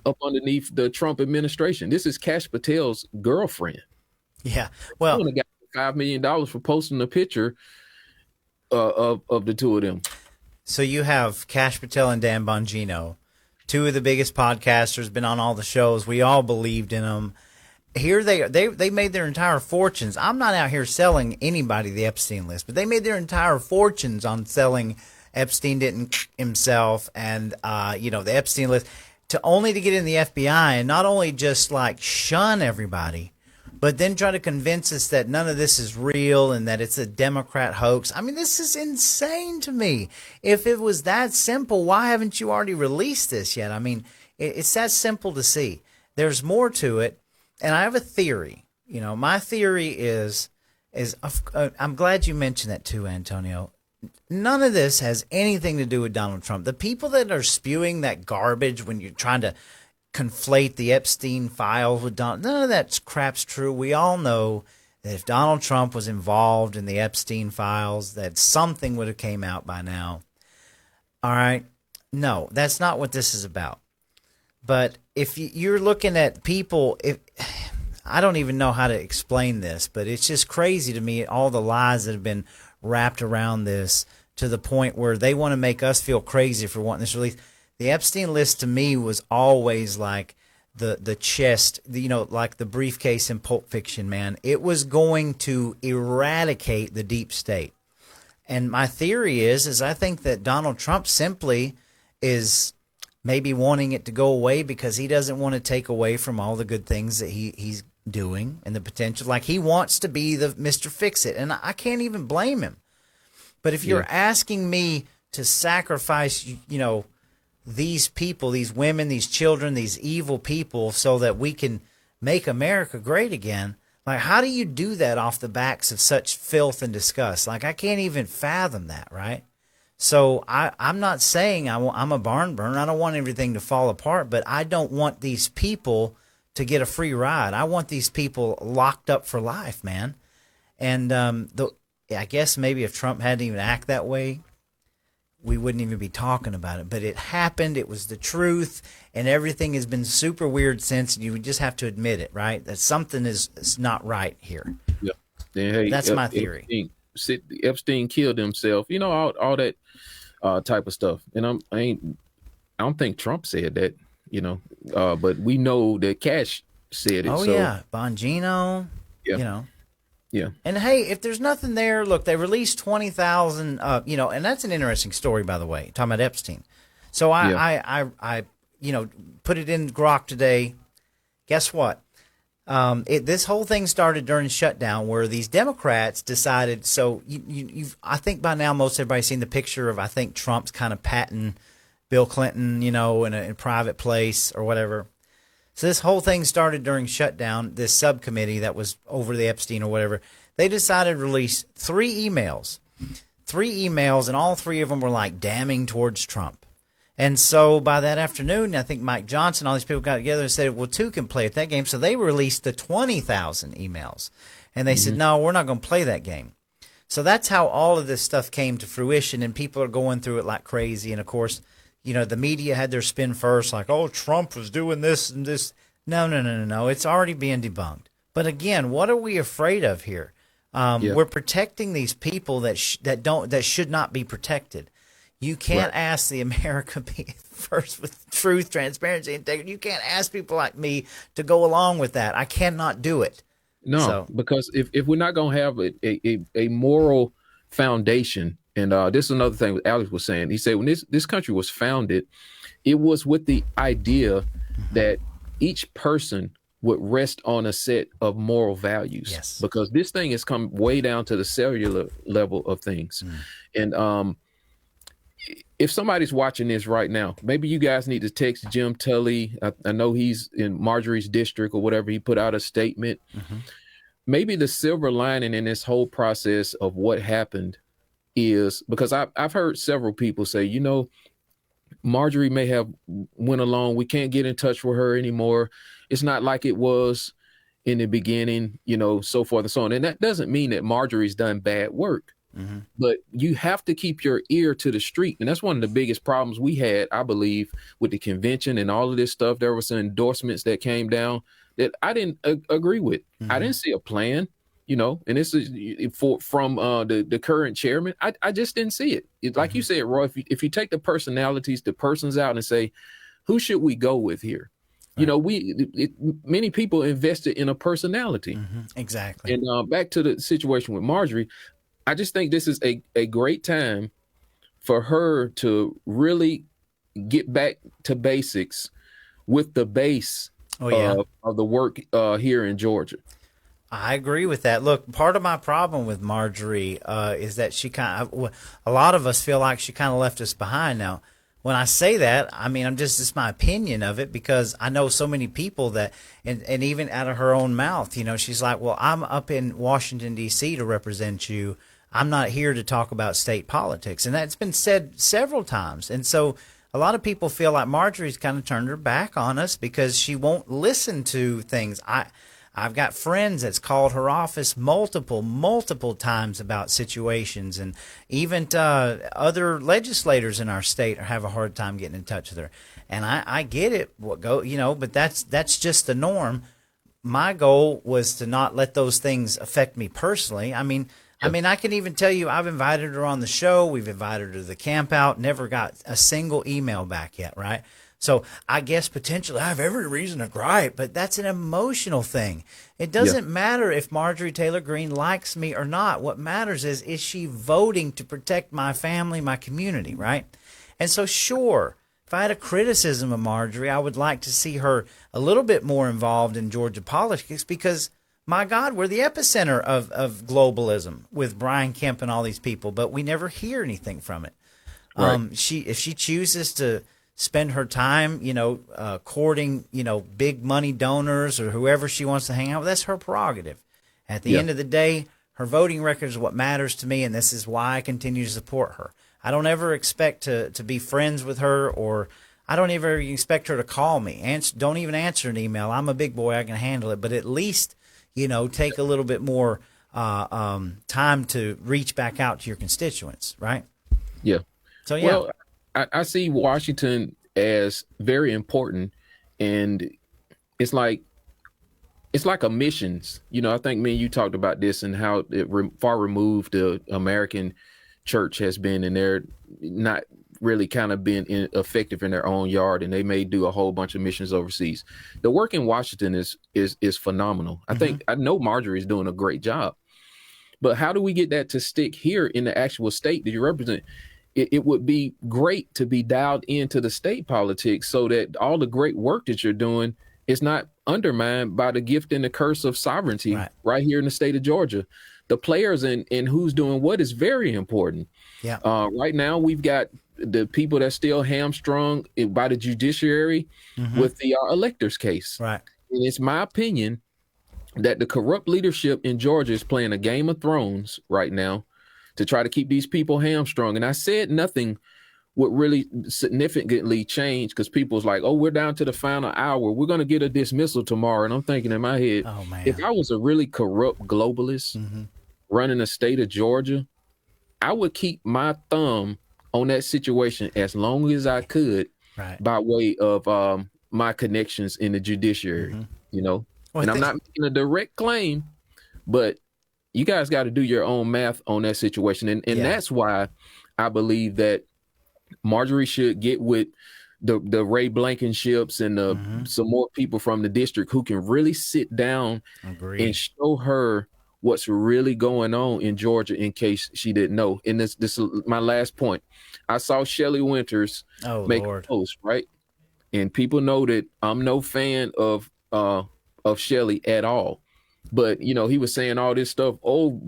up underneath the Trump administration. This is Kash Patel's girlfriend. Yeah. Well, someone got $5 million for posting a picture of the two of them. So you have Kash Patel and Dan Bongino, two of the biggest podcasters, been on all the shows. We all believed in them. Here they made their entire fortunes. I'm not out here selling anybody the Epstein list, but they made their entire fortunes on selling Epstein didn't himself and the Epstein list to get in the FBI, and not only just like shun everybody, but then try to convince us that none of this is real and that it's a Democrat hoax. I mean, this is insane to me. If it was that simple, why haven't you already released this yet? I mean, it's that simple to see. There's more to it. And I have a theory. My theory is I'm glad you mentioned that too, Antonio. None of this has anything to do with Donald Trump. The people that are spewing that garbage when you're trying to conflate the Epstein files with Donald, none of that crap's true. We all know that if Donald Trump was involved in the Epstein files, that something would have came out by now. All right? No, that's not what this is about. But if you're looking at people, I don't even know how to explain this, but it's just crazy to me, all the lies that have been wrapped around this to the point where they want to make us feel crazy for wanting this release. The Epstein list to me was always like the chest, like the briefcase in Pulp Fiction, man. It was going to eradicate the deep state. And my theory is I think that Donald Trump simply is maybe wanting it to go away because he doesn't want to take away from all the good things that he's doing and the potential. Like, he wants to be the Mr. Fix-It, and I can't even blame him. But if you're asking me to sacrifice, these people, these women, these children, these evil people, so that we can make America great again, like, how do you do that off the backs of such filth and disgust? Like, I can't even fathom that, right? So I'm not saying I'm a barn burner. I don't want everything to fall apart, but I don't want these people to get a free ride. I want these people locked up for life, man. And I guess maybe if Trump hadn't even act that way, we wouldn't even be talking about it. But it happened. It was the truth, and everything has been super weird since. And you just have to admit it, right? That something is not right here. Yeah, and, hey, that's my theory. Epstein killed himself. All that type of stuff. And I don't think Trump said that. But we know that Cash said it. Oh, so. Yeah, Bongino. Yeah. Yeah. And hey, if there's nothing there, look, they released 20,000, and that's an interesting story, by the way, talking about Epstein. So I put it in Grok today. Guess what? This whole thing started during the shutdown, where these Democrats decided. So I think by now most everybody's seen the picture of, I think, Trump's kind of patting Bill Clinton, in a private place or whatever. So this whole thing started during shutdown. This subcommittee that was over the Epstein or whatever, they decided to release three emails, and all three of them were like damning towards Trump. And so by that afternoon, I think Mike Johnson, all these people got together and said, well, two can play at that game. So they released the 20,000 emails, and they said, no, we're not going to play that game. So that's how all of this stuff came to fruition, and people are going through it like crazy. And of course, the media had their spin first, like, oh, Trump was doing this and this. No. It's already being debunked. But again, what are we afraid of here? We're protecting these people that should not be protected. You can't ask the America first with truth, transparency, integrity. You can't ask people like me to go along with that. I cannot do it. No, because if we're not going to have a moral foundation. And this is another thing Alex was saying. He said when this country was founded, it was with the idea that each person would rest on a set of moral values. Yes. Because this thing has come way down to the cellular level of things. And if somebody's watching this right now, maybe you guys need to text Jim Tully. I know he's in Marjorie's district or whatever. He put out a statement. Maybe the silver lining in this whole process of what happened is, because I've heard several people say, Marjorie may have went along. We can't get in touch with her anymore. It's not like it was in the beginning, so forth and so on. And that doesn't mean that Marjorie's done bad work, but you have to keep your ear to the street. And that's one of the biggest problems we had, I believe, with the convention and all of this stuff. There were some endorsements that came down that I didn't agree with. I didn't see a plan. And this is from the current chairman. I just didn't see it. Like you said, Roy, if you take the personalities, the persons out and say, who should we go with here? Right. Many people invested in a personality. Exactly. And back to the situation with Marjorie, I just think this is a great time for her to really get back to basics with the base of the work here in Georgia. I agree with that. Look, part of my problem with Marjorie is that a lot of us feel like she kind of left us behind. Now, when I say that, I mean, it's my opinion of it, because I know so many people that, and even out of her own mouth, she's like, well, I'm up in Washington, D.C. to represent you. I'm not here to talk about state politics. And that's been said several times. And so a lot of people feel like Marjorie's kind of turned her back on us because she won't listen to things. I've got friends that's called her office multiple times about situations, and even other legislators in our state have a hard time getting in touch with her. And I get it, but that's just the norm. My goal was to not let those things affect me personally. I mean, I can even tell you, I've invited her on the show. We've invited her to the camp out. Never got a single email back yet, right? So I guess potentially I have every reason to gripe, but that's an emotional thing. It doesn't matter if Marjorie Taylor Greene likes me or not. What matters is she voting to protect my family, my community, right? And so, sure, if I had a criticism of Marjorie, I would like to see her a little bit more involved in Georgia politics because, my God, we're the epicenter of globalism with Brian Kemp and all these people, but we never hear anything from it. Right. If she chooses to spend her time, courting, big money donors or whoever she wants to hang out with, that's her prerogative. At the end of the day, her voting record is what matters to me, and this is why I continue to support her. I don't ever expect to be friends with her, or I don't ever expect her to call me. Don't even answer an email. I'm a big boy. I can handle it. But at least, take a little bit more time to reach back out to your constituents, right? Yeah. So, yeah. Well, I see Washington as very important, and it's like emissions. I think me and you talked about this and how far removed the American church has been, and they're not really kind of been effective in their own yard, and they may do a whole bunch of missions overseas. The work in Washington is phenomenal. I know Marjorie is doing a great job, but how do we get that to stick here in the actual state that you represent? It would be great to be dialed into the state politics so that all the great work that you're doing is not undermined by the gift and the curse of sovereignty right here in the state of Georgia. The players and who's doing what is very important. Yeah. Right now, we've got the people that still hamstrung by the judiciary with the electors case. Right. And it's my opinion that the corrupt leadership in Georgia is playing a Game of Thrones right now to try to keep these people hamstrung. And I said nothing would really significantly change because people's like, oh, we're down to the final hour. We're going to get a dismissal tomorrow. And I'm thinking in my head, oh, man, if I was a really corrupt globalist running the state of Georgia, I would keep my thumb on that situation as long as I could by way of my connections in the judiciary, Well, and I'm not making a direct claim, but you guys got to do your own math on that situation. And that's why I believe that Marjorie should get with the Ray Blankenships and some more people from the district who can really sit down and show her what's really going on in Georgia in case she didn't know. And this is my last point. I saw Shelley Winters make a post, right? And people know that I'm no fan of Shelley at all. But, he was saying all this stuff. Oh,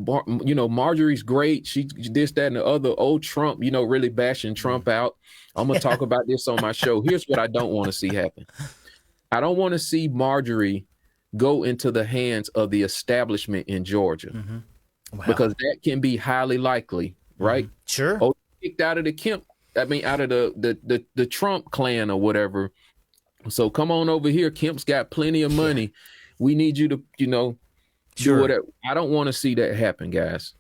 Marjorie's great. She this, that, and the other. Oh, Trump, really bashing Trump out. I'm going to talk about this on my show. Here's what I don't want to see happen. I don't want to see Marjorie go into the hands of the establishment in Georgia because that can be highly likely, right? Sure. Oh, kicked out of out of the Trump clan or whatever. So come on over here. Kemp's got plenty of money. We need you to, do whatever. I don't want to see that happen, guys.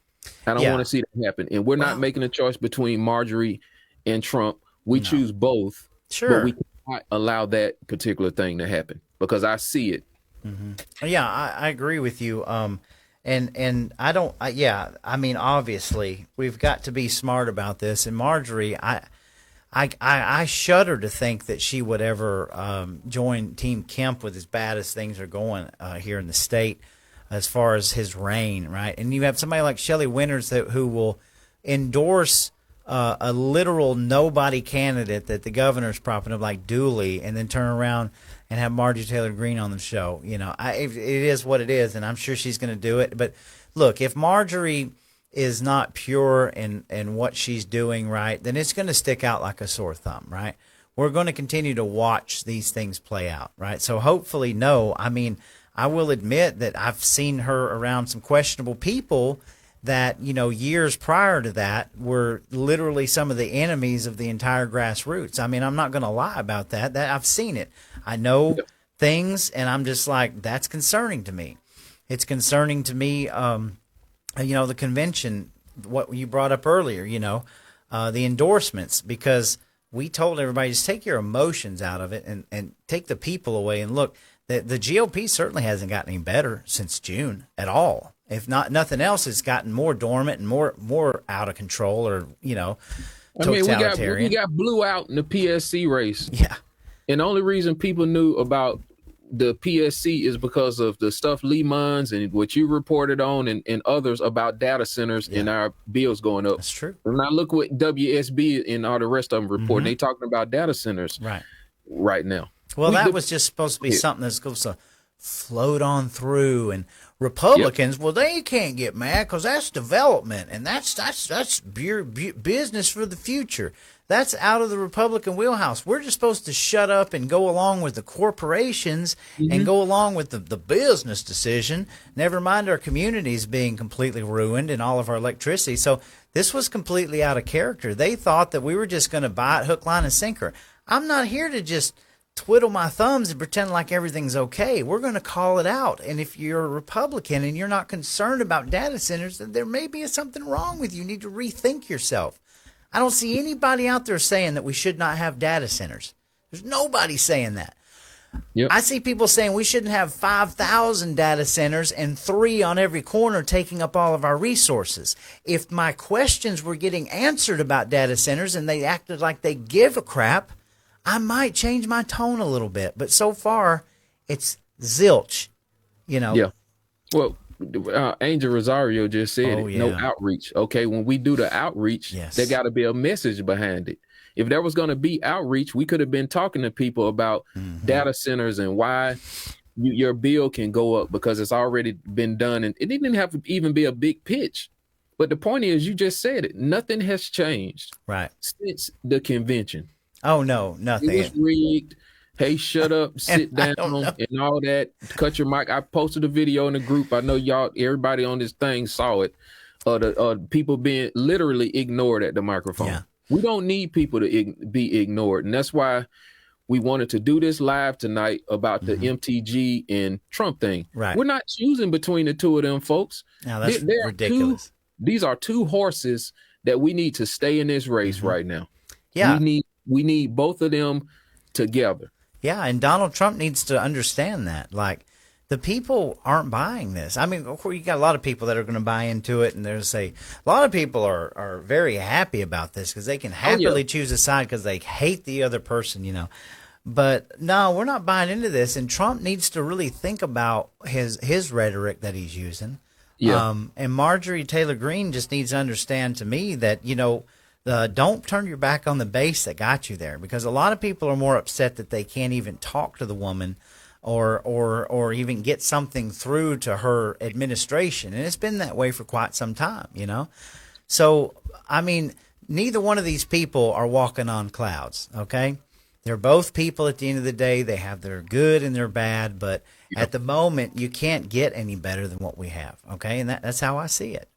I don't want to see that happen. And we're not making a choice between Marjorie and Trump. We choose both. Sure. But we cannot allow that particular thing to happen because I see it. Yeah, I agree with you. And I don't. I mean, obviously, we've got to be smart about this. And Marjorie, I shudder to think that she would ever join Team Kemp with as bad as things are going here in the state as far as his reign, right? And you have somebody like Shelley Winters who will endorse a literal nobody candidate that the governor's propping up like Dooley and then turn around and have Marjorie Taylor Greene on the show. It is what it is, and I'm sure she's going to do it. But look, if Marjorie is not pure in what she's doing, right, then it's going to stick out like a sore thumb, right? We're going to continue to watch these things play out, right? So hopefully, I will admit that I've seen her around some questionable people that, years prior to that were literally some of the enemies of the entire grassroots. I mean, I'm not going to lie about that. I've seen it. I know things, and I'm just like, that's concerning to me. It's concerning to me, the convention, what you brought up earlier, the endorsements, because we told everybody just take your emotions out of it and take the people away. And look, the GOP certainly hasn't gotten any better since June at all. If not nothing else, it's gotten more dormant and more out of control, or totalitarian. We got blew out in the PSC race. Yeah. And the only reason people knew about the PSC is because of the stuff Lee Mons and what you reported on and others about data centers and our bills going up. That's true. And now look what WSB and all the rest of them reporting. They talking about data centers right now. Well, that was just supposed to be something that's supposed to float on through. And Republicans, well, they can't get mad because that's development and that's business for the future. That's out of the Republican wheelhouse. We're just supposed to shut up and go along with the corporations and go along with the business decision. Never mind our communities being completely ruined and all of our electricity. So this was completely out of character. They thought that we were just going to buy it hook, line, and sinker. I'm not here to just twiddle my thumbs and pretend like everything's okay. We're going to call it out. And if you're a Republican and you're not concerned about data centers, then there may be something wrong with you. You need to rethink yourself. I don't see anybody out there saying that we should not have data centers. There's nobody saying that. Yep. I see people saying we shouldn't have 5,000 data centers and 3 on every corner taking up all of our resources. If my questions were getting answered about data centers and they acted like they give a crap, I might change my tone a little bit. But so far, it's zilch, you know. Yeah. Well, Angel Rosario just said no outreach. Okay, when we do the outreach, there got to be a message behind it. If there was going to be outreach, we could have been talking to people about data centers and why your bill can go up because it's already been done. And it didn't have to even be a big pitch. But the point is, you just said it. Nothing has changed since the convention. Oh, no, nothing. It was rigged. Hey, shut up, sit down, and all that. Cut your mic. I posted a video in the group. I know everybody on this thing saw it. The people being literally ignored at the microphone. Yeah. We don't need people to be ignored. And that's why we wanted to do this live tonight about the MTG and Trump thing. Right. We're not choosing between the two of them, folks. Now that's ridiculous. These are 2 horses that we need to stay in this race right now. Yeah. We need both of them together. Yeah, and Donald Trump needs to understand that. Like, the people aren't buying this. I mean, of course, you got a lot of people that are going to buy into it, and they'll say a lot of people are very happy about this because they can happily choose a side because they hate the other person, you know. But no, we're not buying into this, and Trump needs to really think about his rhetoric that he's using. Yeah. And Marjorie Taylor Greene just needs to understand, to me, that, you know, don't turn your back on the base that got you there, because a lot of people are more upset that they can't even talk to the woman or even get something through to her administration. And it's been that way for quite some time, you know. So, I mean, neither one of these people are walking on clouds, okay? They're both people at the end of the day. They have their good and their bad, but at the moment, you can't get any better than what we have, okay? And that's how I see it.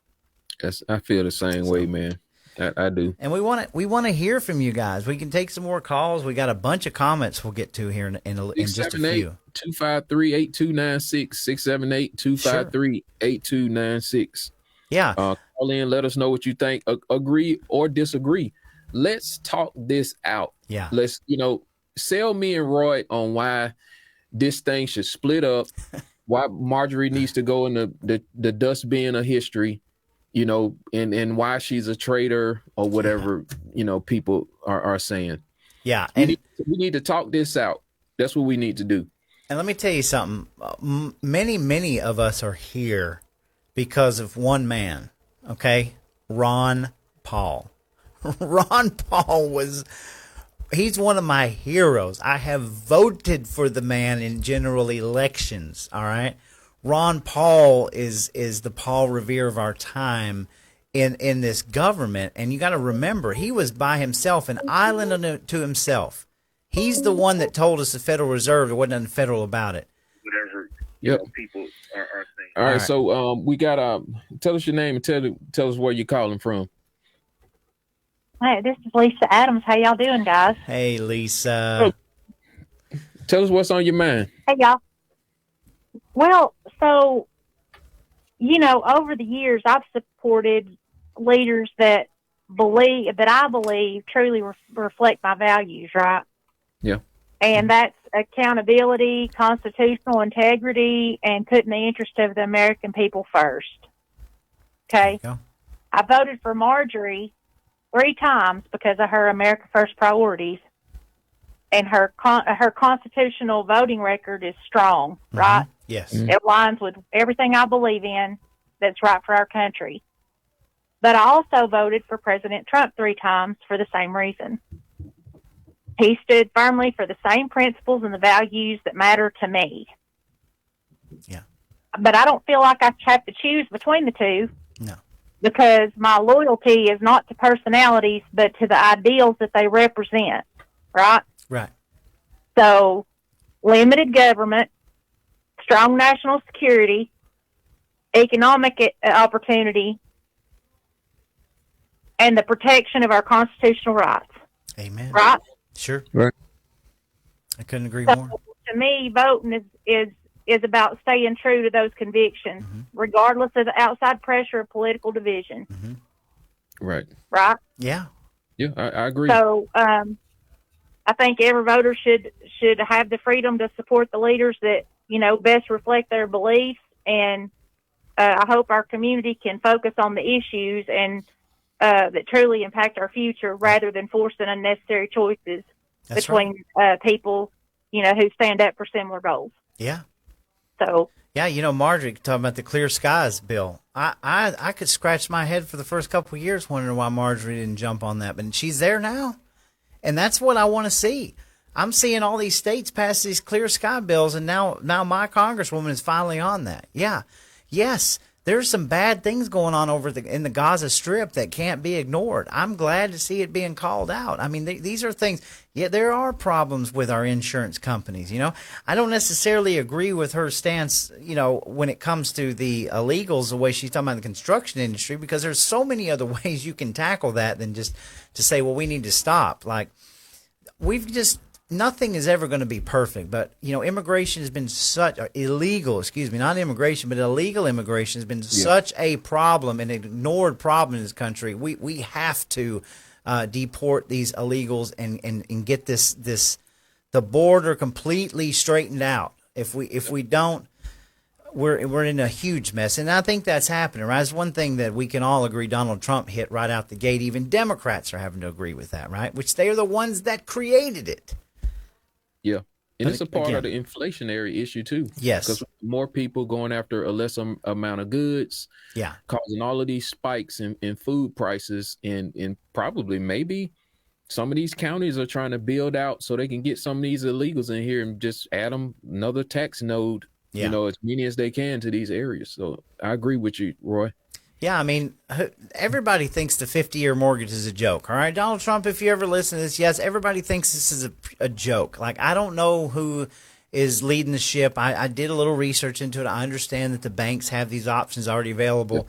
I feel the same way, man. I do. And we want to hear from you guys. We can take some more calls. We got a bunch of comments we'll get to here in just a few. 253-8296, 678-253-8296. Yeah. Call in, let us know what you think. Agree or disagree. Let's talk this out. Yeah. Let's, sell me and Roy on why this thing should split up, why Marjorie needs to go in the dustbin of history. And why she's a traitor or whatever, people are saying. Yeah. And we need to talk this out. That's what we need to do. And let me tell you something. Many of us are here because of one man, okay? Ron Paul. Ron Paul he's one of my heroes. I have voted for the man in general elections, all right? Ron Paul is the Paul Revere of our time in this government. And you got to remember, he was by himself, an island to himself. He's the one that told us the Federal Reserve, there wasn't nothing federal about it. Whatever people are saying. All right, so we got tell us your name and tell us where you're calling from. Hey, this is Lisa Adams. How y'all doing, guys? Hey, Lisa. Tell us what's on your mind. Hey, y'all. Well, so, over the years, I've supported leaders that I believe truly reflect my values, right? Yeah. And that's accountability, constitutional integrity, and putting the interest of the American people first. Okay? I voted for Marjorie 3 times because of her America First priorities. and her constitutional voting record is strong, right? Yes. It aligns with everything I believe in that's right for our country. But I also voted for President Trump 3 times for the same reason. He stood firmly for the same principles and the values that matter to me. Yeah. But I don't feel like I have to choose between the two. No. Because my loyalty is not to personalities, but to the ideals that they represent, right? Right. So, limited government, strong national security, economic opportunity, and the protection of our constitutional rights. Amen. Right? Sure. Right. I couldn't agree So, more. to me, voting is about staying true to those convictions, regardless of the outside pressure of political division. Right. Right? Yeah. Yeah, I agree. So, I think every voter should have the freedom to support the leaders that, best reflect their beliefs. And I hope our community can focus on the issues and that truly impact our future rather than forcing unnecessary choices That's between people, who stand up for similar goals. Yeah. So, Yeah, Marjorie talking about the clear skies bill. I could scratch my head for the first couple of years wondering why Marjorie didn't jump on that, but she's there now. And that's what I want to see. I'm seeing all these states pass these clear sky bills, and now my congresswoman is finally on that. Yeah. Yes, there's some bad things going on in the Gaza Strip that can't be ignored. I'm glad to see it being called out. I mean, these are things. Yeah, there are problems with our insurance companies. I don't necessarily agree with her stance, when it comes to the illegals, the way she's talking about the construction industry, because there's so many other ways you can tackle that than just to say, well, we need to stop. Like, nothing is ever going to be perfect, but immigration has been illegal immigration has been such a problem, an ignored problem in this country. We have to deport these illegals and get the border completely straightened out. If we don't, we're in a huge mess, and I think that's happening. Right, it's one thing that we can all agree Donald Trump hit right out the gate. Even Democrats are having to agree with that, right? Which they are the ones that created it. Yeah. And it's a part again, of the inflationary issue too. Yes. Because more people going after a less amount of goods. Yeah. Causing all of these spikes in food prices, and probably maybe some of these counties are trying to build out so they can get some of these illegals in here and just add them another tax node, as many as they can to these areas. So I agree with you, Roy. Yeah, I mean, everybody thinks the 50-year mortgage is a joke. All right, Donald Trump, if you ever listen to this, yes, everybody thinks this is a joke. Like, I don't know who is leading the ship. I did a little research into it. I understand that the banks have these options already available.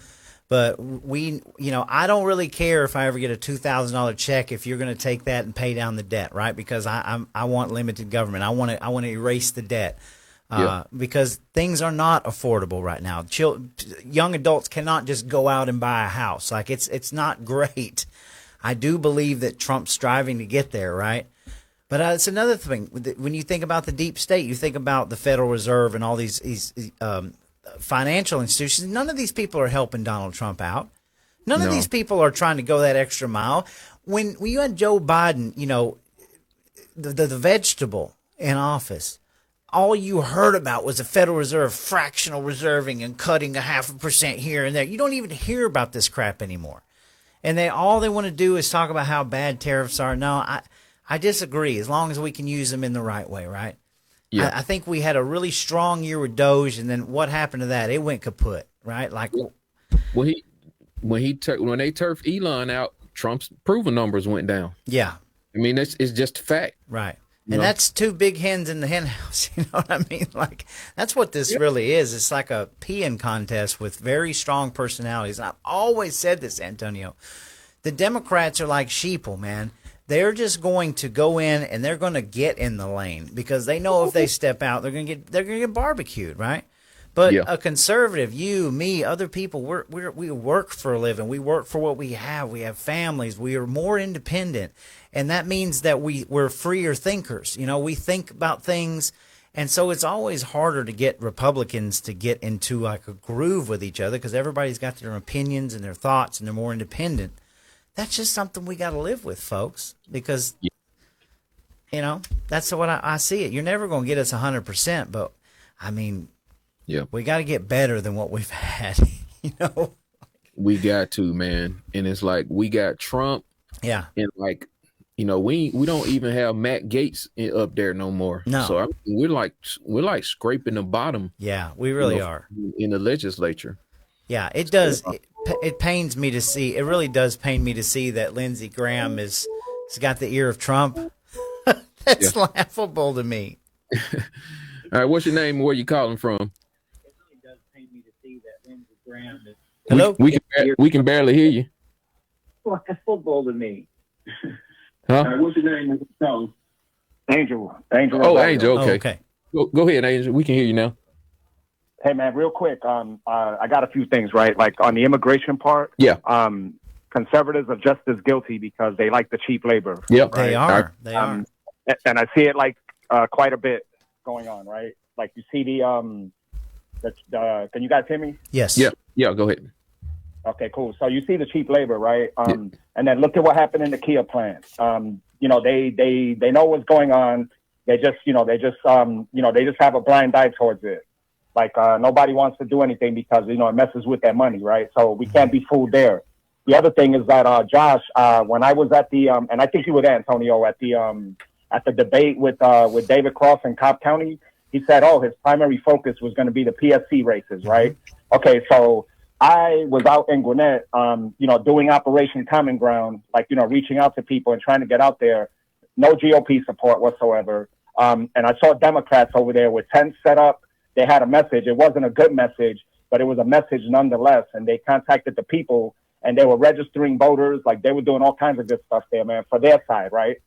But I don't really care if I ever get a $2,000 check if you're going to take that and pay down the debt, right? Because I want limited government. I want to erase the debt. Because things are not affordable right now. Young adults cannot just go out and buy a house. Like, it's not great. I do believe that Trump's striving to get there, right? But it's another thing. When you think about the deep state, you think about the Federal Reserve and all these financial institutions. None of these people are helping Donald Trump out. None of these people are trying to go that extra mile. When you had Joe Biden, the vegetable in office, all you heard about was the Federal Reserve fractional reserving and cutting 0.5% here and there. You don't even hear about this crap anymore. And all they want to do is talk about how bad tariffs are. No, I disagree, as long as we can use them in the right way, right? Yeah. I think we had a really strong year with Doge, and then what happened to that? It went kaput, right? Like, when they turfed Elon out, Trump's approval numbers went down. Yeah. I mean, it's just a fact. Right. And that's two big hens in the hen house. You know what I mean? Like, that's what this really is. It's like a peeing contest with very strong personalities. And I've always said this, Antonio. The Democrats are like sheeple, man. They're just going to go in and they're going to get in the lane because they know if they step out, they're going to get barbecued, right? But a conservative, you, me, other people, we work for a living. We work for what we have. We have families. We are more independent. And that means that we're freer thinkers. We think about things. And so it's always harder to get Republicans to get into like a groove with each other because everybody's got their opinions and their thoughts and they're more independent. That's just something we got to live with, folks, because You know, that's what I see it. You're never going to get us 100%, but I mean, Yeah, we got to get better than what we've had. You know, we got to, man. And it's like we got Trump, yeah, and like, you know, we don't even have Matt Gaetz up there no more. No. So I mean, we're like scraping the bottom. yeah, we really you know, are. in the legislature. Yeah, it does. It pains me to see. It really does pain me to see that Lindsey Graham has got the ear of Trump. That's laughable to me. All right, what's your name and where you calling from? It really does pain me to see that Lindsey Graham is Hello? We can barely hear you. like a football to me. Huh? What's your name? Angel. Angel. Oh, Rosario. Angel. Okay. Oh, okay. Go ahead, Angel. We can hear you now. Hey man, real quick. I got a few things, right? Like on the immigration part. Yeah. Conservatives are just as guilty because they like the cheap labor. Yep. They are. They are. And I see it like quite a bit going on, right? Like you see the can you guys hear me? Yes. Yeah. Yeah. Go ahead. Okay, cool. So you see the cheap labor, right? And then look at what happened in the Kia plant. You know, they know what's going on. They just have a blind eye towards it. Like nobody wants to do anything because, you know, it messes with their money, right? So we can't be fooled there. The other thing is that Josh, when I was at the and I think you were there, Antonio, at the debate with David Cross in Cobb County, he said, oh, his primary focus was going to be the PSC races, right? Okay, so I was out in Gwinnett, you know, doing Operation Common Ground, like, you know, reaching out to people and trying to get out there. No GOP support whatsoever. And I saw Democrats over there with tents set up. They had a message. It wasn't a good message, but it was a message nonetheless. And they contacted the people and they were registering voters. Like they were doing all kinds of good stuff there, man, for their side, right?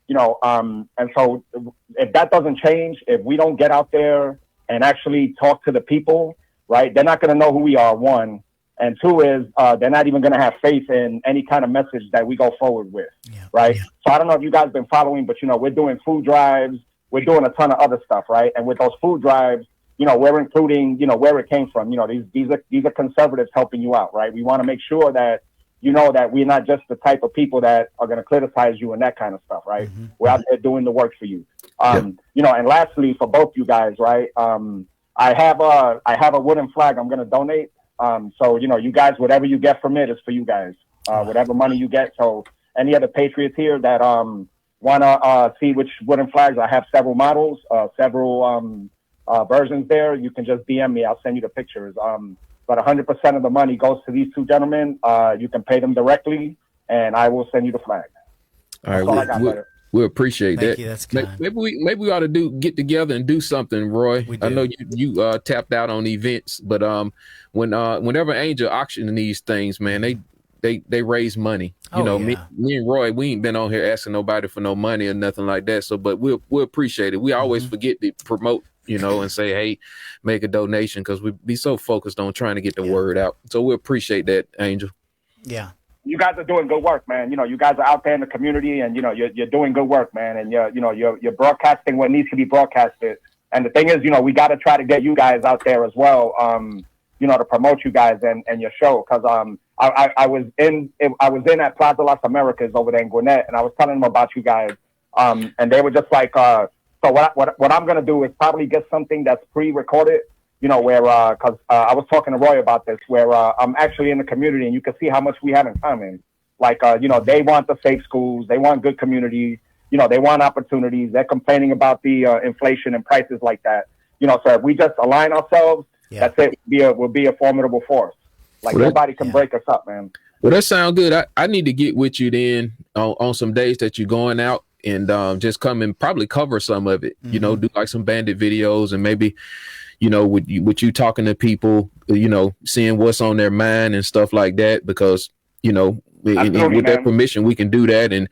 You know, and so if that doesn't change, if we don't get out there and actually talk to the people, right, they're not going to know who we are, one. And two is they're not even going to have faith in any kind of message that we go forward with, right? Yeah. So I don't know if you guys have been following, but, you know, we're doing food drives. We're doing a ton of other stuff, right? And with those food drives, you know, we're including, you know, where it came from. You know, these are conservatives helping you out, right? We want to make sure that, you know, that we're not just the type of people that are going to criticize you and that kind of stuff, right? Mm-hmm. We're out there doing the work for you. You know, and lastly, for both you guys, right? I have a wooden flag I'm going to donate. So, you know, you guys, whatever you get from it is for you guys, whatever money you get. So any other patriots here that want to see which wooden flags, I have several models, several versions there. You can just DM me. I'll send you the pictures. But 100% of the money goes to these two gentlemen. You can pay them directly, and I will send you the flag. All right, we appreciate Thank that. You, that's kind. Maybe we ought to get together and do something, Roy. I know you tapped out on events, but whenever Angel auctioning these things, man, they raise money. You know, me and Roy, we ain't been on here asking nobody for no money or nothing like that. So, but we'll appreciate it. We always forget to promote, you know, and say, hey, make a donation, because we be so focused on trying to get the word out. So we appreciate that, Angel. Yeah. You guys are doing good work, man. You know, you guys are out there in the community, and you know, you're doing good work, man. And you're broadcasting what needs to be broadcasted. And the thing is, you know, we got to try to get you guys out there as well. You know, to promote you guys and your show, because I was in at Plaza Las Americas over there in Gwinnett, and I was telling them about you guys, and they were just like, so what I'm gonna do is probably get something that's pre-recorded. You know, where, because I was talking to Roy about this, where I'm actually in the community, and you can see how much we have in common. Like, you know, they want the safe schools, they want good communities, you know, they want opportunities. They're complaining about the inflation and prices like that. You know, so if we just align ourselves, that's it. We'll be a formidable force. Like, nobody can break us up, man. Well, that sounds good. I need to get with you then on some days that you're going out, and just come and probably cover some of it. You know, do like some bandit videos, and maybe, you know, with you talking to people, you know, seeing what's on their mind and stuff like that, because, you know, with their permission, we can do that, and,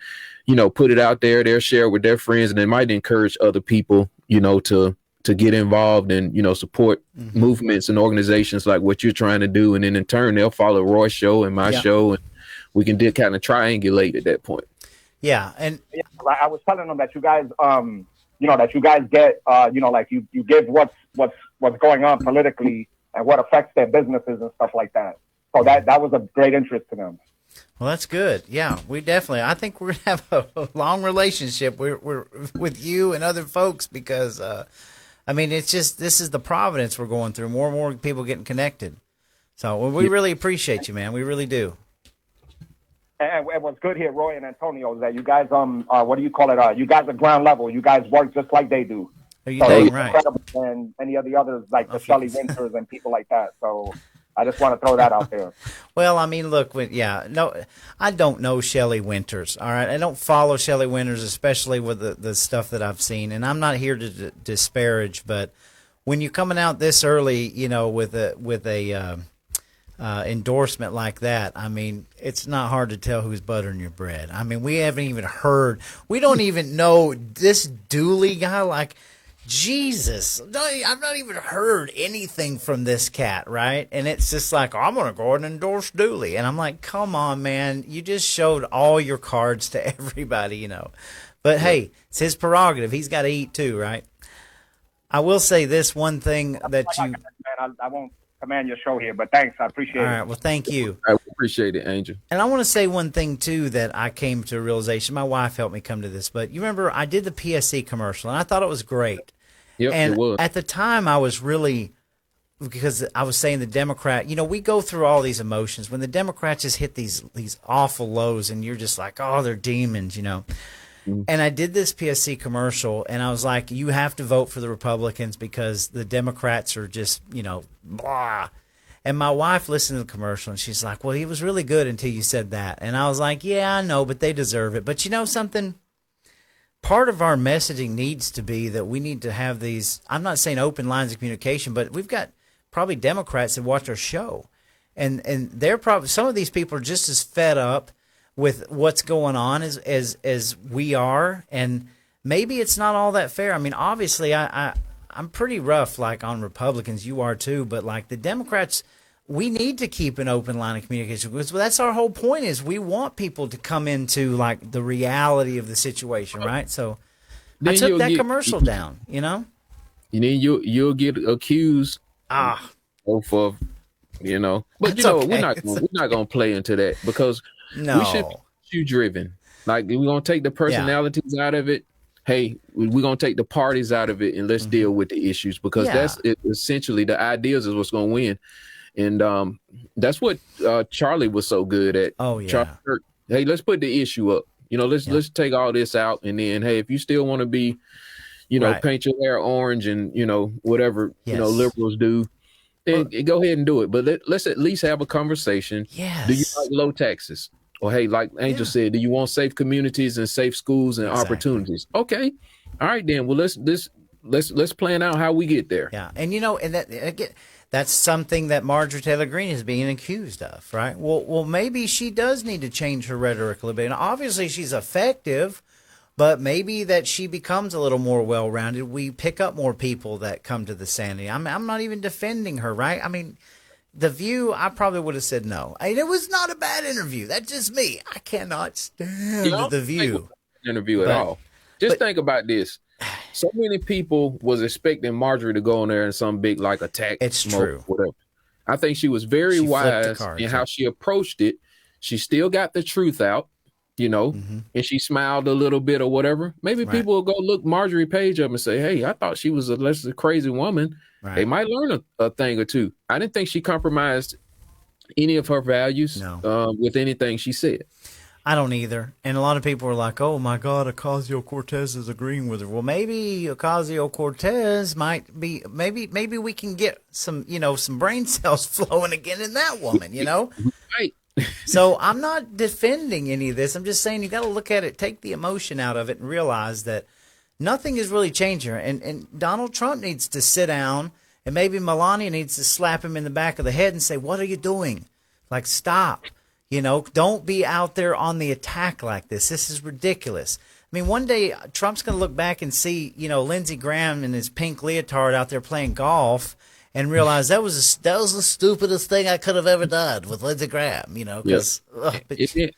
you know, put it out there. They'll share it with their friends, and it might encourage other people, you know, to get involved and, you know, support movements and organizations like what you're trying to do. And then in turn, they'll follow Roy's show and my show, and we can kind of triangulate at that point. Yeah. And I was telling them that you guys, you know, that you guys get, you know, like you give what's going on politically and what affects their businesses and stuff like that. So that was a great interest to them. Well, that's good. Yeah, we definitely. I think we're gonna have a long relationship. We're with you and other folks because, I mean, it's just this is the providence we're going through. More and more people getting connected. So well, we really appreciate you, man. We really do. And what's good here, Roy and Antonio, is that you guys, what do you call it? You guys are ground level. You guys work just like they do. Are you So dang it's right? incredible than any of the others, like the Shelley Winters and people like that. So I just want to throw that out there. Well, I mean, look, no, I don't know Shelley Winters. All right, I don't follow Shelley Winters, especially with the stuff that I've seen. And I'm not here to disparage, but when you're coming out this early, you know, with a endorsement like that, I mean, it's not hard to tell who's buttering your bread. I mean, we haven't even heard. We don't even know this Dooley guy. Like, Jesus, I've not even heard anything from this cat, right? And it's just like, I'm going to go ahead and endorse Dooley. And I'm like, come on, man. You just showed all your cards to everybody, you know. But, hey, it's his prerogative. He's got to eat too, right? I will say this one thing that you... Man, I won't command your show here, but thanks. I appreciate it. All right, well, thank you. I appreciate it, Angel. And I want to say one thing, too, that I came to a realization. My wife helped me come to this. But you remember I did the PSC commercial, and I thought it was great. Yep, And it was. at the time, I was really, because I was saying the Democrat, you know, we go through all these emotions. When the Democrats just hit these awful lows and you're just like, oh, they're demons, you know. Mm-hmm. And I did this PSC commercial, and I was like, you have to vote for the Republicans because the Democrats are just, you know, blah. And my wife listened to the commercial, and she's like, well, he was really good until you said that. And I was like, yeah, I know, but they deserve it. But you know something? Part of our messaging needs to be that we need to have these, I'm not saying open lines of communication, but we've got probably Democrats that watch our show. And they're probably, some of these people are just as fed up with what's going on as we are. And maybe it's not all that fair. I mean, obviously I'm pretty rough, like on Republicans. You are too, but like the Democrats, we need to keep an open line of communication because that's our whole point is we want people to come into like the reality of the situation, right? So then I took that commercial down, you know? And then you'll get accused of, you know. But you know, okay. we're not gonna play into that because we should be issue driven. Like we're gonna take the personalities out of it. Hey, we're gonna take the parties out of it and let's deal with the issues because that's essentially the ideas is what's gonna win. And that's what Charlie was so good at. Oh yeah. Hey, let's put the issue up. You know, let's take all this out, and then hey, if you still want to be, you know, paint your hair orange and you know whatever you know liberals do, then go ahead and do it. But let's at least have a conversation. Yes. Do you like low taxes? Or hey, like Angel said, do you want safe communities and safe schools and opportunities? Okay, all right then. Well, let's plan out how we get there. Yeah, and you know, and that again. That's something that Marjorie Taylor Greene is being accused of, right? Well, maybe she does need to change her rhetoric a little bit. And obviously, she's effective, but maybe that she becomes a little more well-rounded. We pick up more people that come to the sanity. I'm not even defending her, right? I mean, The View, I probably would have said no. I mean, it was not a bad interview. That's just me. I cannot stand The View. Interview at all. Just think about this. So many people was expecting Marjorie to go in there in some big like attack. It's true. Whatever. I think she was very wise in how she approached it. She still got the truth out, you know, and she smiled a little bit or whatever. Maybe people will go look Marjorie Page up and say, hey, I thought she was a crazy woman. Right. They might learn a thing or two. I didn't think she compromised any of her values with anything she said. I don't either. And a lot of people are like, oh, my God, Ocasio-Cortez is agreeing with her. Well, maybe Ocasio-Cortez might be, maybe we can get some, you know, some brain cells flowing again in that woman, you know? Right. So I'm not defending any of this. I'm just saying you got to look at it, take the emotion out of it and realize that nothing is really changing. And Donald Trump needs to sit down and maybe Melania needs to slap him in the back of the head and say, what are you doing? Like, stop. You know, don't be out there on the attack like this. This is ridiculous. I mean, one day Trump's going to look back and see, you know, Lindsey Graham in his pink leotard out there playing golf and realize that was the stupidest thing I could have ever done with Lindsey Graham, you know. Cause,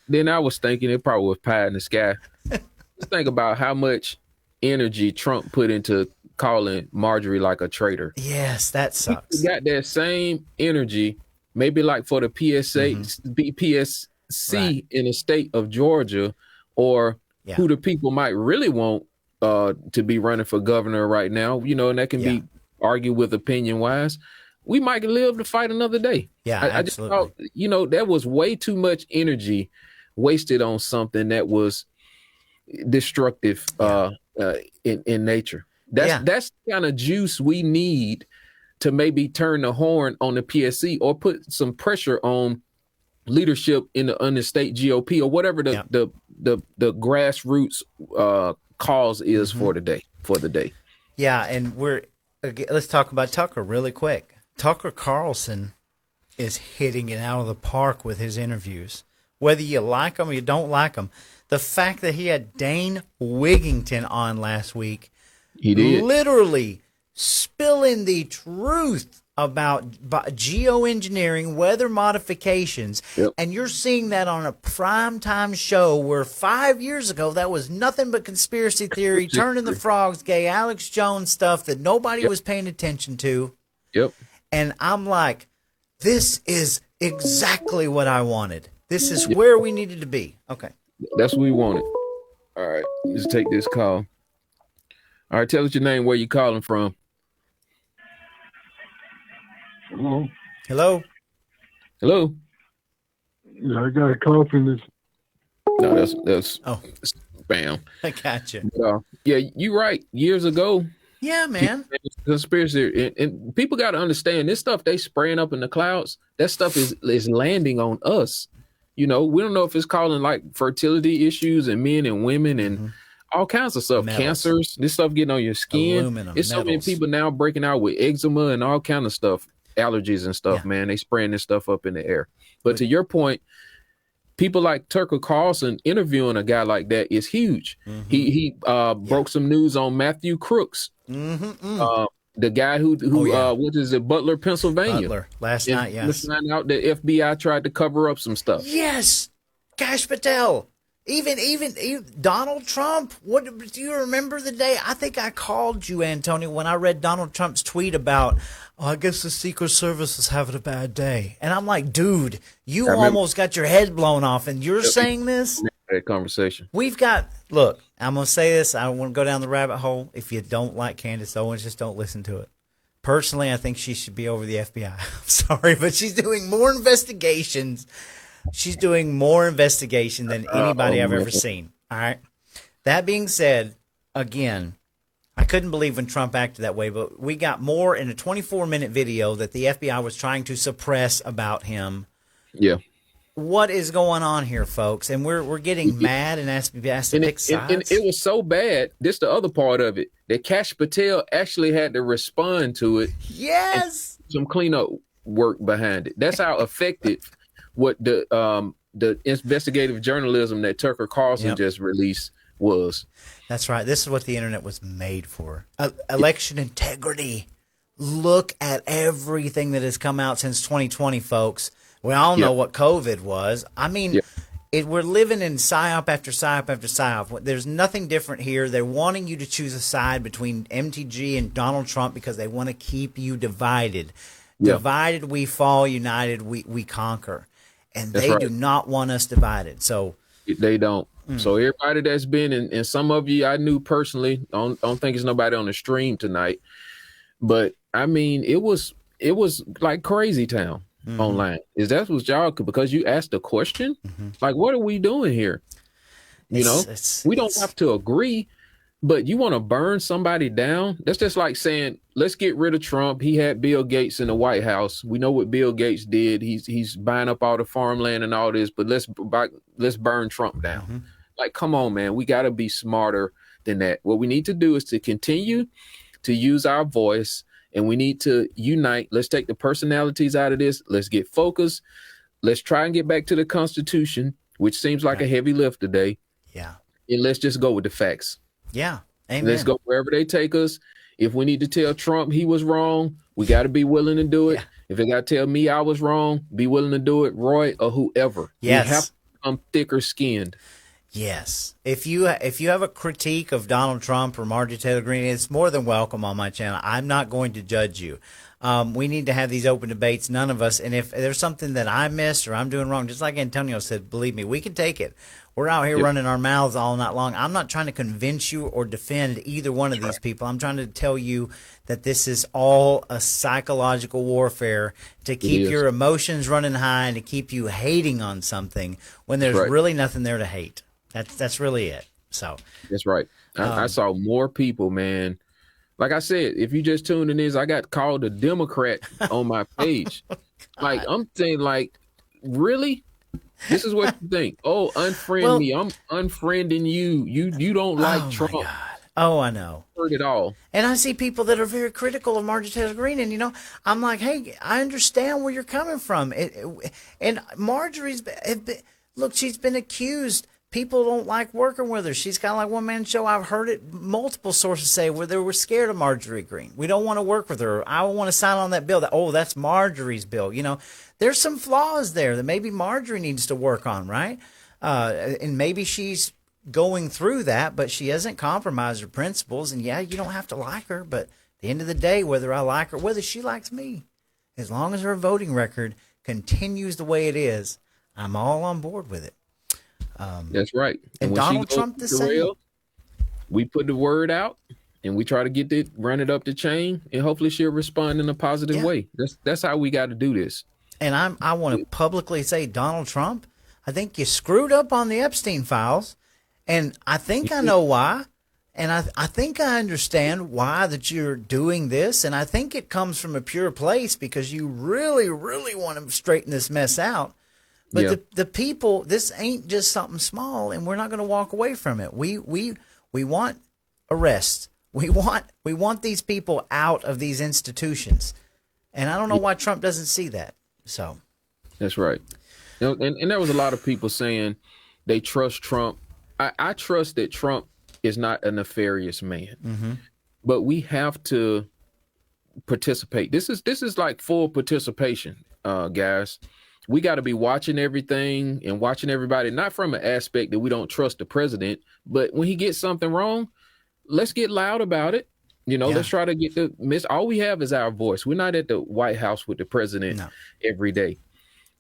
then I was thinking it probably was pie in the sky. Just think about how much energy Trump put into calling Marjorie like a traitor. Yes, that sucks. He got that same energy. Maybe like for the PSC see in the state of Georgia, or who the people might really want to be running for governor right now, and that can be argued with opinion wise, we might live to fight another day. Yeah, I just thought, there was way too much energy wasted on something that was destructive in nature. That's the kind of juice we need to maybe turn the horn on the PSC or put some pressure on leadership in the state GOP or whatever the grassroots cause is for the day. Yeah, and let's talk about Tucker really quick. Tucker Carlson is hitting it out of the park with his interviews. Whether you like him or you don't like him, the fact that he had Dane Wigington on last week, he did literally spilling the truth about geoengineering, weather modifications, and you're seeing that on a primetime show where 5 years ago that was nothing but conspiracy theory, turning the frogs gay, Alex Jones stuff that nobody was paying attention to. And I'm like, this is exactly what I wanted. This is where we needed to be. Okay. That's what we wanted. All right. Let's take this call. All right. Tell us your name, where you calling from. Hello. Hello. Hello. Yeah, I got a call from this. No, that's spam. I got you. Yeah, you're right. Years ago. Yeah, man. Conspiracy, and people got to understand this stuff they spraying up in the clouds. That stuff is landing on us. We don't know if it's causing like fertility issues in men and women and all kinds of stuff, cancers. This stuff getting on your skin. Aluminum, it's so many people now breaking out with eczema and all kind of stuff, allergies and stuff. Man, they spraying this stuff up in the air. But to your point, people like Tucker Carlson interviewing a guy like that is huge. He broke some news on Matthew Crooks, the guy who what is it, Butler, Pennsylvania. Butler, last night, yes. Let's find out that FBI tried to cover up some stuff. Yes, Kash Patel. Even Donald Trump. What do you remember the day? I think I called you, Antonio, when I read Donald Trump's tweet about, I guess the Secret Service is having a bad day. And I'm like, dude, you almost got your head blown off, and you're saying this? That conversation. Look, I'm going to say this. I don't want to go down the rabbit hole. If you don't like Candace Owens, just don't listen to it. Personally, I think she should be over the FBI. I'm sorry, but she's doing more investigations. She's doing more investigation than anybody I've ever seen. All right. That being said, again, I couldn't believe when Trump acted that way, but we got more in a 24-minute video that the FBI was trying to suppress about him. Yeah. What is going on here, folks? And we're getting mad and asked to pick sides. And it was so bad. This the other part of it that Kash Patel actually had to respond to it. Yes. Some cleanup work behind it. That's how effective what the investigative journalism that Tucker Carlson just released was. That's right. This is what the internet was made for. Election integrity. Look at everything that has come out since 2020, folks. We all know what COVID was. I mean, we're living in psyop after psyop after psyop. There's nothing different here. They're wanting you to choose a side between MTG and Donald Trump because they want to keep you divided. Divided we fall, united we conquer. And they do not want us divided. So they don't. So everybody that's been and some of you I knew personally, don't think it's nobody on the stream tonight. But I mean, it was like crazy town online. Is that what y'all could, because you asked a question? Like, what are we doing here? We don't have to agree, but you want to burn somebody down? That's just like saying, let's get rid of Trump. He had Bill Gates in the White House. We know what Bill Gates did. He's buying up all the farmland and all this, but let's burn Trump down. Like, come on, man. We got to be smarter than that. What we need to do is to continue to use our voice, and we need to unite. Let's take the personalities out of this. Let's get focused. Let's try and get back to the Constitution, which seems like a heavy lift today. Yeah. And let's just go with the facts. Yeah. Amen. Let's go wherever they take us. If we need to tell Trump he was wrong, we got to be willing to do it. Yeah. If they got to tell me I was wrong, be willing to do it, Roy or whoever. Yes. We have to become thicker skinned. Yes. If you have a critique of Donald Trump or Marjorie Taylor Greene, it's more than welcome on my channel. I'm not going to judge you. We need to have these open debates. None of us, and if there's something that I missed or I'm doing wrong, just like Antonio said, believe me, we can take it. We're out here running our mouths all night long. I'm not trying to convince you or defend either one of these people. I'm trying to tell you that this is all a psychological warfare to keep your emotions running high and to keep you hating on something when there's really nothing there to hate. That's really it. So that's right. I saw more people, man. Like I said, if you just tuned in, I got called a Democrat on my page. Like, I'm saying, like, really? This is what you think? Oh, unfriend me. I'm unfriending you. You don't like Trump. My God. Oh, I know. Heard it all. And I see people that are very critical of Marjorie Taylor Greene, and I'm like, hey, I understand where you're coming from. And Marjorie's look, she's been accused. People don't like working with her. She's kind of like one-man show. I've heard it multiple sources say where they were scared of Marjorie Greene. We don't want to work with her. I don't want to sign on that bill. That's Marjorie's bill. There's some flaws there that maybe Marjorie needs to work on, right? And maybe she's going through that, but she hasn't compromised her principles. And, you don't have to like her. But at the end of the day, whether I like her, whether she likes me, as long as her voting record continues the way it is, I'm all on board with it. That's right. And Donald Trump the same. We put the word out and we try to run it up the chain, and hopefully she'll respond in a positive way. That's how we got to do this. And I want to publicly say, Donald Trump, I think you screwed up on the Epstein files, and I think I know why. And I think I understand why that you're doing this, and I think it comes from a pure place because you really, really want to straighten this mess out. But the people, this ain't just something small, and we're not going to walk away from it. We want arrests. We want these people out of these institutions, and I don't know why Trump doesn't see that. So that's right. And there was a lot of people saying they trust Trump. I trust that Trump is not a nefarious man, but we have to participate. This is like full participation, guys. We got to be watching everything and watching everybody, not from an aspect that we don't trust the president, but when he gets something wrong, let's get loud about it. Let's try to get all we have is our voice. We're not at the White House with the president every day.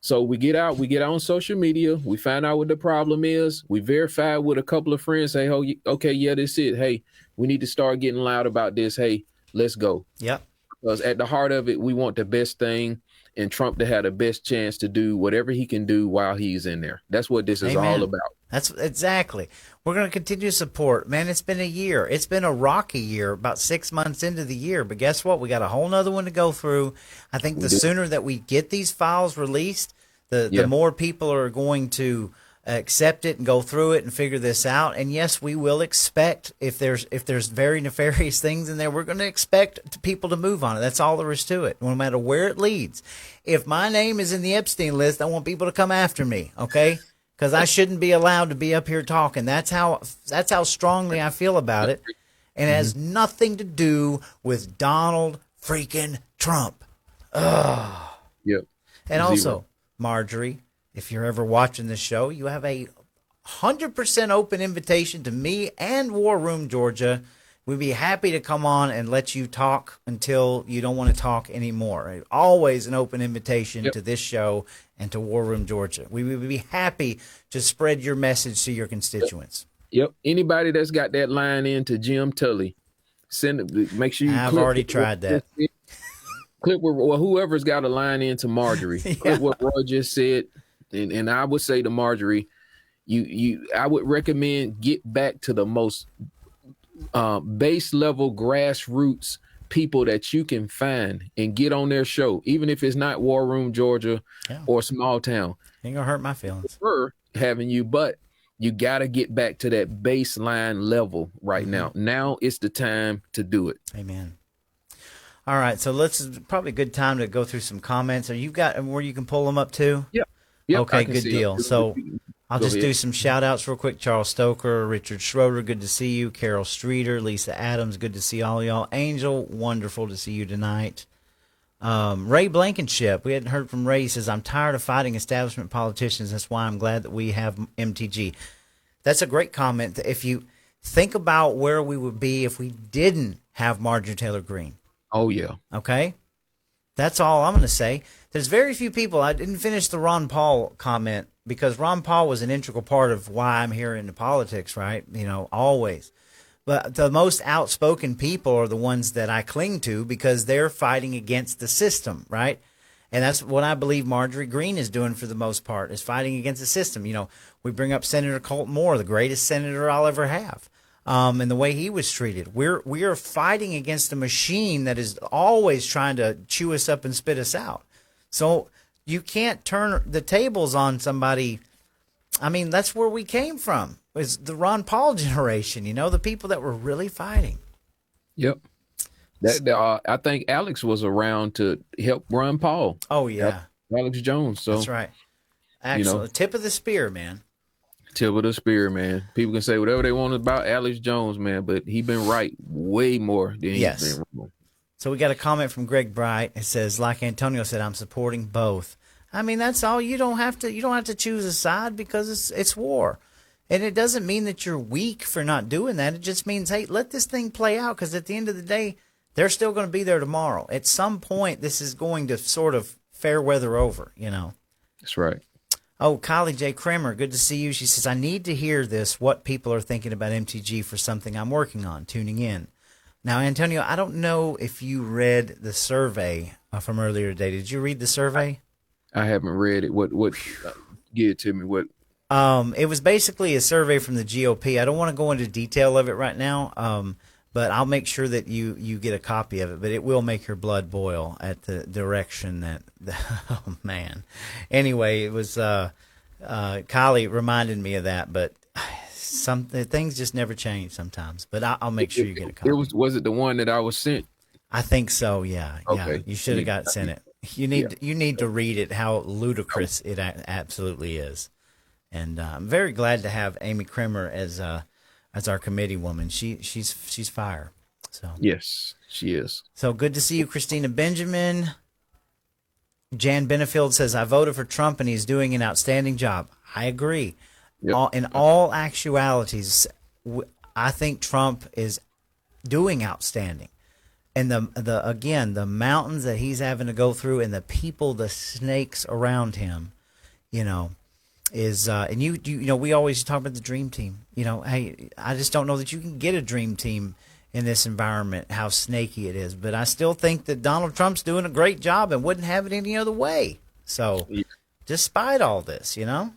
So we get out on social media. We find out what the problem is. We verify with a couple of friends, say, oh, okay, yeah, this is it. Hey, we need to start getting loud about this. Hey, let's go. Yep. Because at the heart of it, we want the best thing, and Trump to have the best chance to do whatever he can do while he's in there. That's what this is all about. That's exactly. We're going to continue to support. Man, it's been a year. It's been a rocky year, about 6 months into the year. But guess what? We got a whole nother one to go through. I think the sooner that we get these files released, the more people are going to accept it and go through it and figure this out. And yes, we will expect if there's very nefarious things in there, we're going to expect people to move on it. That's all there is to it, no matter where it leads. If my name is in the Epstein list, I want people to come after me, okay? Because I shouldn't be allowed to be up here talking. That's how strongly I feel about it. And it has nothing to do with Donald freaking Trump. Ugh. Yep. And also, Marjorie, if you're ever watching this show, you have a 100% open invitation to me and War Room Georgia. We'd be happy to come on and let you talk until you don't want to talk anymore. Always an open invitation to this show and to War Room Georgia. We would be happy to spread your message to your constituents. Yep. Anybody that's got that line in to Jim Tully, make sure you I've already tried that. Clip where whoever's got a line in to Marjorie. Clip what Roy just said. And I would say to Marjorie, I would recommend get back to the most base level grassroots people that you can find and get on their show, even if it's not War Room Georgia or Small Town. Ain't gonna hurt my feelings. Prefer having you, but you got to get back to that baseline level right now. Now it's the time to do it. Amen. All right, so probably a good time to go through some comments. Are you got where you can pull them up too? Yep. Okay, good deal. So I'll just do some shout outs real quick. Charles Stoker, Richard Schroeder, good to see you. Carol Streeter, Lisa Adams, good to see all y'all. Angel, wonderful to see you tonight. Ray Blankenship, we hadn't heard from Ray. He says, I'm tired of fighting establishment politicians. That's why I'm glad that we have MTG. That's a great comment. If you think about where we would be if we didn't have Marjorie Taylor Greene. Oh, yeah. Okay? That's all I'm going to say. There's very few people. I didn't finish the Ron Paul comment because Ron Paul was an integral part of why I'm here into politics, right? You know, always. But the most outspoken people are the ones that I cling to because they're fighting against the system, right? And that's what I believe Marjorie Greene is doing for the most part, is fighting against the system. You know, we bring up Senator Colton Moore, the greatest senator I'll ever have, and the way he was treated. We are fighting against a machine that is always trying to chew us up and spit us out. So you can't turn the tables on somebody. I mean, that's where we came from. It's the Ron Paul generation, you know, the people that were really fighting. Yep. I think Alex was around to help Ron Paul. Oh, yeah. Alex Jones. So that's right. Excellent. Tip of the spear, man. Tip of the spear, man. People can say whatever they want about Alex Jones, man, but he been right way more than he's been wrong. So we got a comment from Greg Bright. It says, like Antonio said, I'm supporting both. I mean, that's all. You don't have to choose a side because it's war. And it doesn't mean that you're weak for not doing that. It just means, hey, let this thing play out, because at the end of the day, they're still going to be there tomorrow. At some point, this is going to sort of fair weather over, you know. That's right. Oh, Kylie J. Kramer, good to see you. She says, I need to hear this, what people are thinking about MTG for something I'm working on, tuning in. Now, Antonio, I don't know if you read the survey from earlier today. Did you read the survey? I haven't read it. What give it to me. What? It was basically a survey from the GOP. I don't want to go into detail of it right now, but I'll make sure that you get a copy of it. But it will make your blood boil at the direction that, oh, man. Anyway, it was Kylie reminded me of that, but some things just never change sometimes. But I'll make sure you get a copy. Was it the one that I was sent? I think so, yeah. Okay. Yeah. You should have got sent it. You need to read it, how ludicrous it absolutely is. And I'm very glad to have Amy Kremer as our committee woman. She's fire. So yes, she is. So good to see you, Christina Benjamin. Jan Benefield says, I voted for Trump and he's doing an outstanding job. I agree. Yep. In all actualities, I think Trump is doing outstanding. And the mountains that he's having to go through, and the people, the snakes around him, you know, is and you know, we always talk about the dream team. You know, hey, I just don't know that you can get a dream team in this environment, how snaky it is. But I still think that Donald Trump's doing a great job and wouldn't have it any other way. So, despite all this, you know.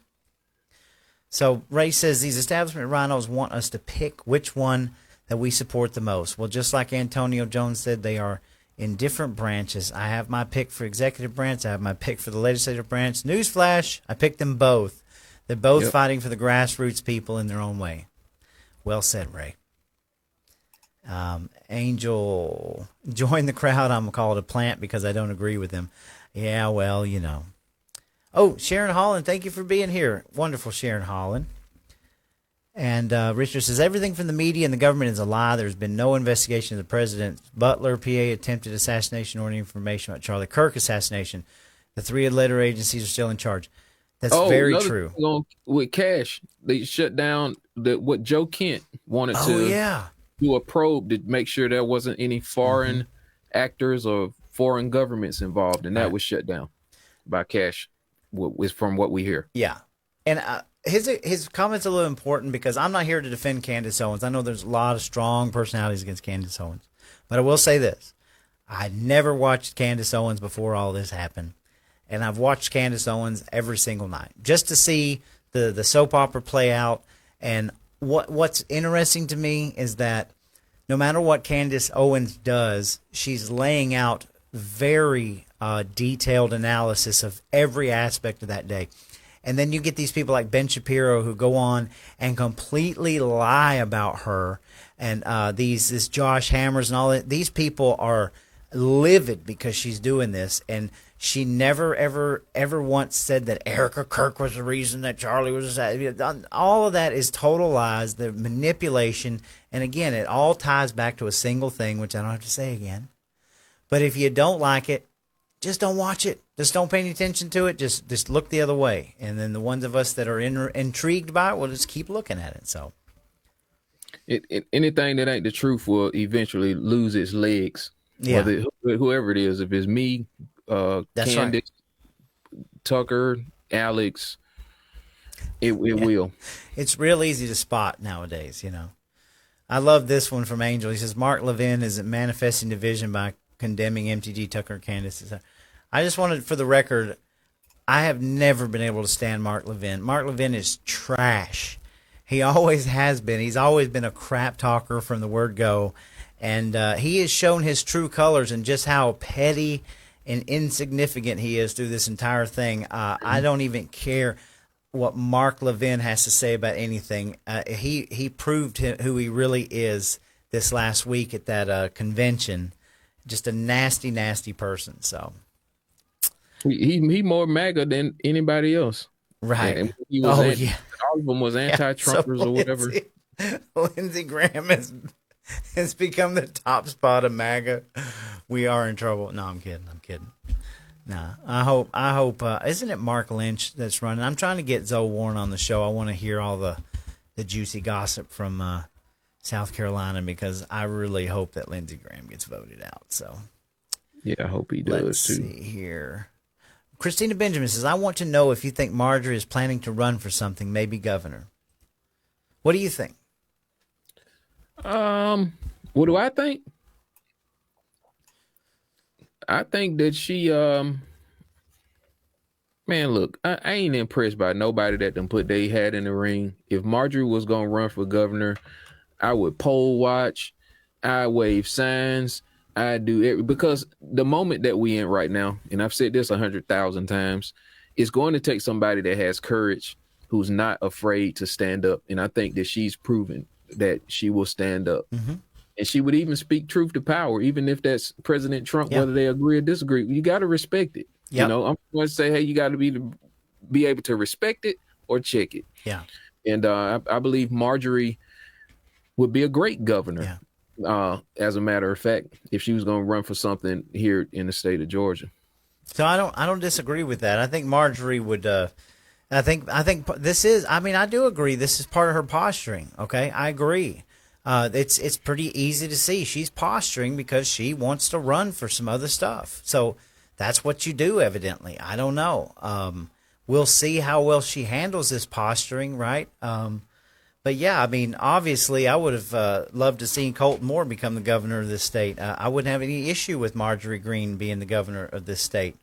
So Ray says these establishment rhinos want us to pick which one that we support the most. Well, just like Antonio Jones said, they are in different branches. I have my pick for executive branch. I have my pick for the legislative branch. Newsflash, I picked them both. They're both fighting for the grassroots people in their own way. Well said, Ray. Angel, join the crowd. I'm called a plant because I don't agree with him. Yeah, well, you know. Oh, Sharon Holland, thank you for being here. Wonderful, Sharon Holland. And Richard says, everything from the media and the government is a lie. There's been no investigation of the president. Butler, PA, attempted assassination, or any information about Charlie Kirk assassination. The 3 letter agencies are still in charge. That's very true. With Cash, they shut down what Joe Kent wanted to do a probe to make sure there wasn't any foreign actors or foreign governments involved, and that was shut down by Cash, from what we hear. Yeah. And his comment's a little important because I'm not here to defend Candace Owens. I know there's a lot of strong personalities against Candace Owens. But I will say this. I never watched Candace Owens before all this happened. And I've watched Candace Owens every single night just to see the soap opera play out. And what's interesting to me is that no matter what Candace Owens does, she's laying out very detailed analysis of every aspect of that day. And then you get these people like Ben Shapiro who go on and completely lie about her. And this Josh Hammers and all that. These people are livid because she's doing this. And she never, ever once said that Erica Kirk was the reason that Charlie was. All of that is total lies, the manipulation. And again, it all ties back to a single thing, which I don't have to say again. But if you don't like it, just don't watch it. Just don't pay any attention to it. Just look the other way. And then the ones of us that are intrigued by it will just keep looking at it. So, anything that ain't the truth will eventually lose its legs. Yeah, Whoever it is, if it's me, that's right. Candace, Tucker, Alex, it will. It's real easy to spot nowadays, I love this one from Angel. He says, Mark Levin is manifesting division by condemning MTG, Tucker, and Candace. I just wanted, for the record, I have never been able to stand Mark Levin. Mark Levin is trash. He always has been. He's always been a crap talker from the word go. And he has shown his true colors and just how petty and insignificant he is through this entire thing. I don't even care what Mark Levin has to say about anything. He proved who he really is this last week at that convention. Just a nasty, nasty person. So he more MAGA than anybody else. right. And he was Yeah. all of them was anti-Trumpers or whatever. Lindsey Graham has become the top spot of MAGA. We are in trouble. No, I'm kidding. No, I hope. Isn't it Mark Lynch that's running? I'm trying to get Zoe Warren on the show. I want to hear all the juicy gossip from South Carolina because I really hope that Lindsey Graham gets voted out. So yeah, I hope he does let's too. see here. Christina Benjamin says, I want to know if you think Marjorie is planning to run for something, maybe governor. What do you think? What do I think? I think that she, man, look, I ain't impressed by nobody that done put their hat in the ring. If Marjorie was going to run for governor, I would poll watch, I wave signs, I do it because the moment that we in right now, and I've said this 100,000 times, it's going to take somebody that has courage, who's not afraid to stand up. And I think that she's proven that she will stand up. Mm-hmm. And she would even speak truth to power, even if that's President Trump, whether they agree or disagree. You got to respect it. Yep. You know, I'm going to say, hey, you got to be able to respect it or check it. Yeah. And I believe Marjorie would be a great governor. Yeah. As a matter of fact, if she was going to run for something here in the state of Georgia. So I don't disagree with that. I think Marjorie would. I think this is. I mean, I do agree. This is part of her posturing. Okay, I agree. It's pretty easy to see she's posturing because she wants to run for some other stuff. So that's what you do. Evidently, I don't know. We'll see how well she handles this posturing, right? But yeah, I mean, obviously, I would have loved to see Colton Moore become the governor of this state. I wouldn't have any issue with Marjorie Greene being the governor of this state,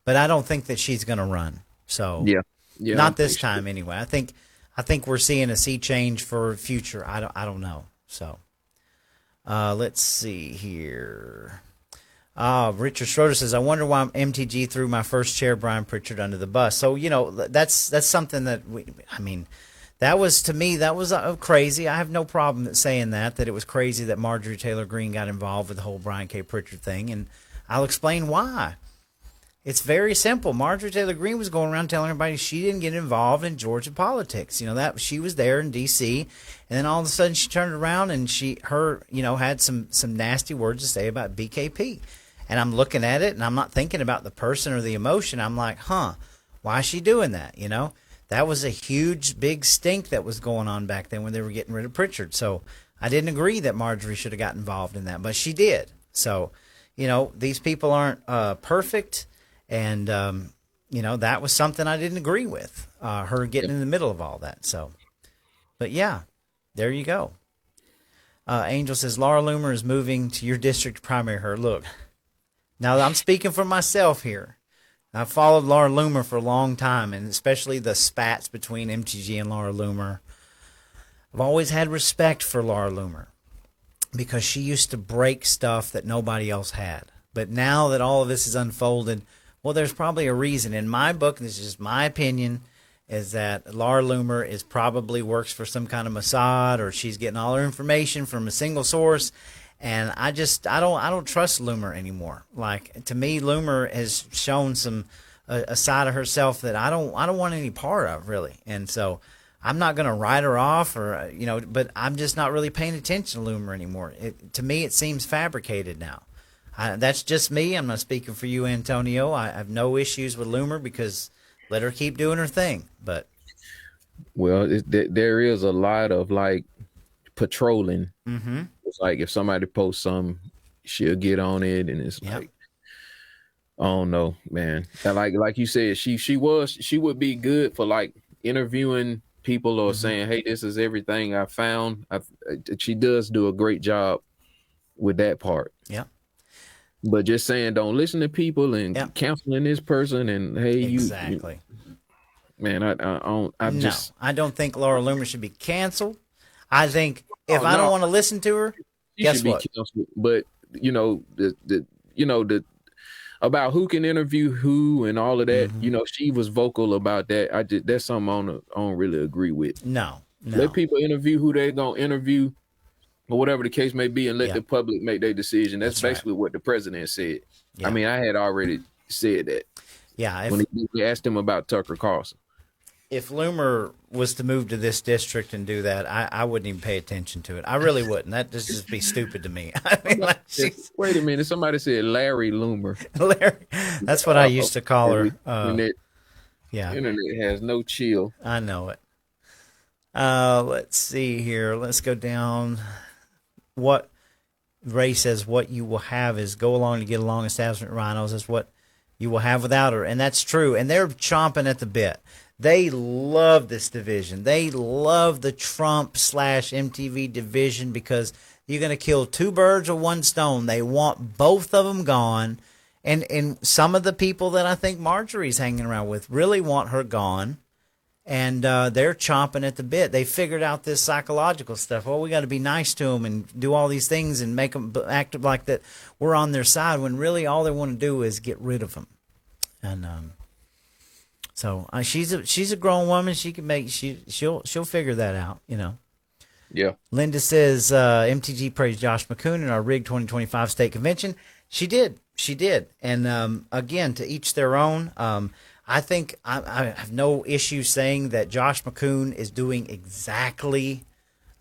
but I don't think that she's going to run. So yeah, not this time anyway. I think we're seeing a sea change for future. I don't know. So let's see here. Richard Schroeder says, I wonder why MTG threw my first chair, Brian Pritchard, under the bus. So, you know, that's something that that was, to me, that was crazy. I have no problem saying that it was crazy that Marjorie Taylor Greene got involved with the whole Brian K. Pritchard thing, and I'll explain why. It's very simple. Marjorie Taylor Greene was going around telling everybody she didn't get involved in Georgia politics. You know, that she was there in D.C., and then all of a sudden she turned around and had some nasty words to say about BKP. And I'm looking at it, and I'm not thinking about the person or the emotion. I'm like, why is she doing that, you know? That was a huge, big stink that was going on back then when they were getting rid of Pritchard. So I didn't agree that Marjorie should have got involved in that, but she did. So, you know, these people aren't perfect, and, that was something I didn't agree with, her getting in the middle of all that. So, but yeah, there you go. Angel says, Laura Loomer is moving to your district to primary her. Look, now I'm speaking for myself here. I've followed Laura Loomer for a long time, and especially the spats between MTG and Laura Loomer. I've always had respect for Laura Loomer because she used to break stuff that nobody else had. But now that all of this is unfolded, well, there's probably a reason. In my book, and this is just my opinion, is that Laura Loomer probably works for some kind of Mossad, or she's getting all her information from a single source. And I don't trust Loomer anymore. Like, to me, Loomer has shown a side of herself that I don't want any part of, really. And so I'm not going to write her off, but I'm just not really paying attention to Loomer anymore. To me, it seems fabricated now. That's just me. I'm not speaking for you, Antonio. I have no issues with Loomer because let her keep doing her thing. But there is a lot of like patrolling. Mm-hmm. It's like if somebody posts some she'll get on it, and it's Yep. like, I don't know, man. And like you said, she would be good for like interviewing people or saying, "Hey, this is everything I found." She does do a great job with that part. Yep. But just saying, don't listen to people and Yep. counseling this person, and hey, Exactly. man, I don't. No, I don't think Laura Loomer should be canceled. I think if I no. don't want to listen to her, She guess should what? be canceled. But the about who can interview who and all of that. She was vocal about that. That's something I don't really agree with. No. Let people interview who they're gonna interview, or whatever the case may be, and let Yeah. the public make their decision. That's right. basically what the president said. Yeah. I mean, I had already said that Yeah. when he asked him about Tucker Carlson. If Loomer was to move to this district and do that, I wouldn't even pay attention to it. I really wouldn't. That just be stupid to me. I mean, like, Wait a minute. Somebody said Larry Loomer. Larry, that's what I used to call her. Yeah. Internet has no chill. I know it. Let's see here. Let's go down. What Ray says, what you will have is go along to get along. Establishment rhinos is what you will have without her. And that's true. And they're chomping at the bit. They love this division. They love the Trump/MTV division because you're going to kill two birds with one stone. They want both of them gone. And some of the people that I think Marjorie's hanging around with really want her gone. And they're chomping at the bit. They figured out this psychological stuff. Well, we got to be nice to them and do all these things and make them act like that we're on their side when really all they want to do is get rid of them. And so she's a grown woman. She can she'll figure that out. Yeah. Linda says MTG praised Josh McCoon in our Rig 2025 state convention. She did. And again, to each their own. I think I have no issue saying that Josh McCoon is doing exactly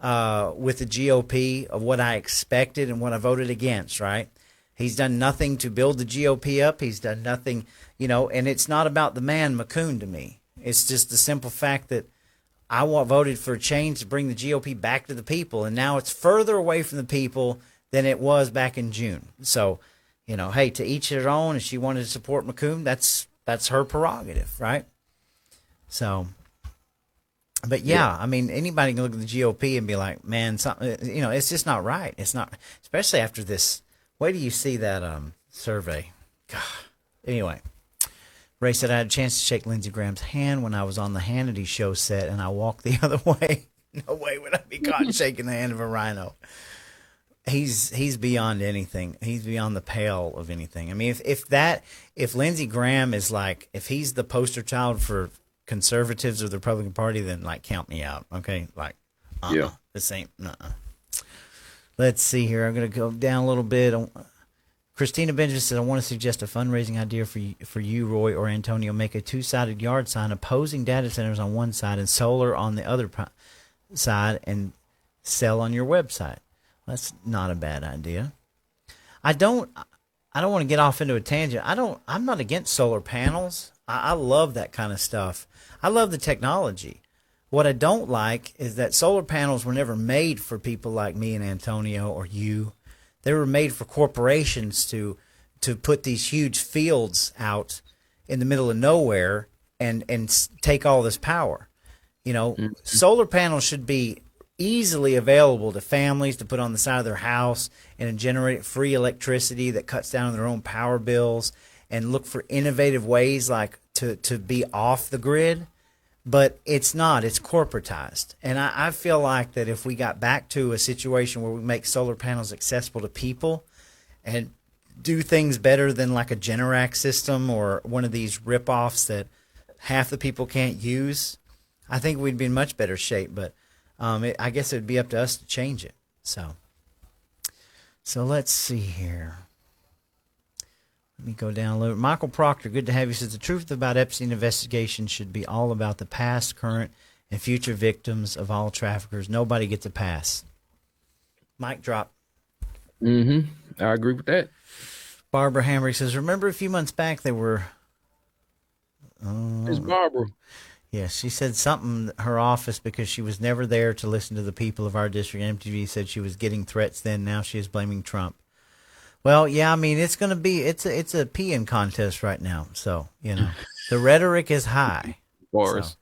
with the GOP of what I expected and what I voted against, right? He's done nothing to build the GOP up. He's done nothing, and it's not about the man McCoon to me. It's just the simple fact that I voted for a change to bring the GOP back to the people, and now it's further away from the people than it was back in June. So, hey, to each their own. If she wanted to support McCoon, that's her prerogative, right? So, but yeah, I mean, anybody can look at the GOP and be like, man, something, it's just not right. It's not, especially after this. Wait till you see that survey. God. Anyway, Ray said I had a chance to shake Lindsey Graham's hand when I was on the Hannity show set, and I walked the other way. No way would I be caught shaking the hand of a rhino. He's beyond anything. He's beyond the pale of anything. I mean, if Lindsey Graham is like, if he's the poster child for conservatives of the Republican Party, then like count me out. Okay, like, yeah, this ain't. Let's see here. I'm gonna go down a little bit. Christina Benjamin said, I want to suggest a fundraising idea for you, Roy or Antonio. Make a two-sided yard sign opposing data centers on one side and solar on the other side, and sell on your website. That's not a bad idea. I don't want to get off into a tangent. I'm not against solar panels. I love that kind of stuff. I love the technology. What I don't like is that solar panels were never made for people like me and Antonio or you. They were made for corporations to put these huge fields out in the middle of nowhere and take all this power. Solar panels should be easily available to families to put on the side of their house and generate free electricity that cuts down on their own power bills, and look for innovative ways like to be off the grid. But it's not. It's corporatized. And I feel like that if we got back to a situation where we make solar panels accessible to people and do things better than like a Generac system or one of these rip-offs that half the people can't use, I think we'd be in much better shape. But I guess it would be up to us to change it. So let's see here. Let me go down a little. Michael Proctor, good to have you. Says the truth about Epstein investigation should be all about the past, current, and future victims of all traffickers. Nobody gets a pass. Mic drop. I agree with that. Barbara Hamrick says, remember a few months back they were... It's Barbara. Yes, she said something, her office, because she was never there to listen to the people of our district. MTV said she was getting threats then. Now she is blaming Trump. Well, yeah, I mean, it's a peeing contest right now. So, the rhetoric is high. Boris.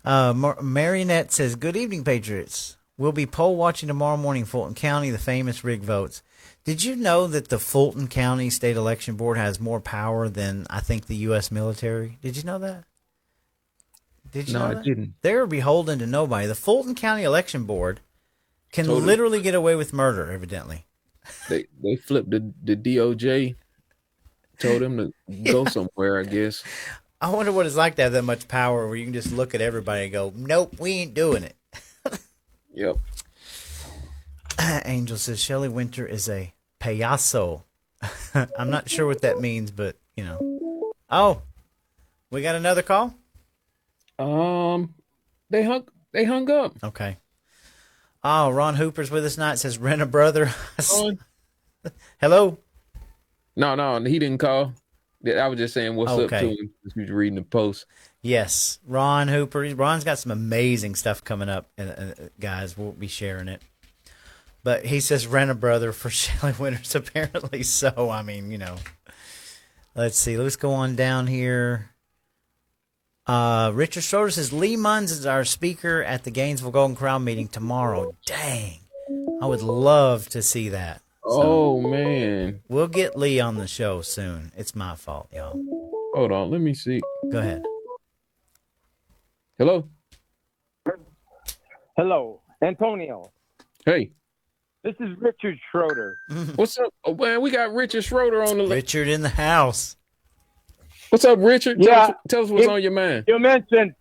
Marionette says, "Good evening, Patriots. We'll be poll watching tomorrow morning, Fulton County, the famous rig votes." Did you know that the Fulton County State Election Board has more power than, I think, the U.S. military? Did you know that? Did you know that? I didn't. They're beholden to nobody. The Fulton County Election Board can literally get away with murder, evidently. They flipped the DOJ, told him to go somewhere, I guess. I wonder what it's like to have that much power where you can just look at everybody and go, nope, we ain't doing it. Yep. Angel says Shelley Winter is a payaso. I'm not sure what that means, but, Oh, we got another call? They hung up. Okay. Oh, Ron Hooper's with us tonight. Says, rent a brother. Hello? No, he didn't call. I was just saying what's up to him. He was reading the post. Yes, Ron Hooper. Ron's got some amazing stuff coming up, guys. We'll be sharing it. But he says rent a brother for Shelley Winters, apparently. So, I mean, Let's see. Let's go on down here. Richard Schroeder says Lee Munns is our speaker at the Gainesville Golden Corral meeting tomorrow. Dang. I would love to see that. So, man. We'll get Lee on the show soon. It's my fault, y'all. Hold on. Let me see. Go ahead. Hello? Hello, Antonio. Hey. This is Richard Schroeder. What's up? Oh, man, we got Richard Schroeder on the list. Richard in the house. What's up, Richard? Yeah. Tell us what's on your mind. You mentioned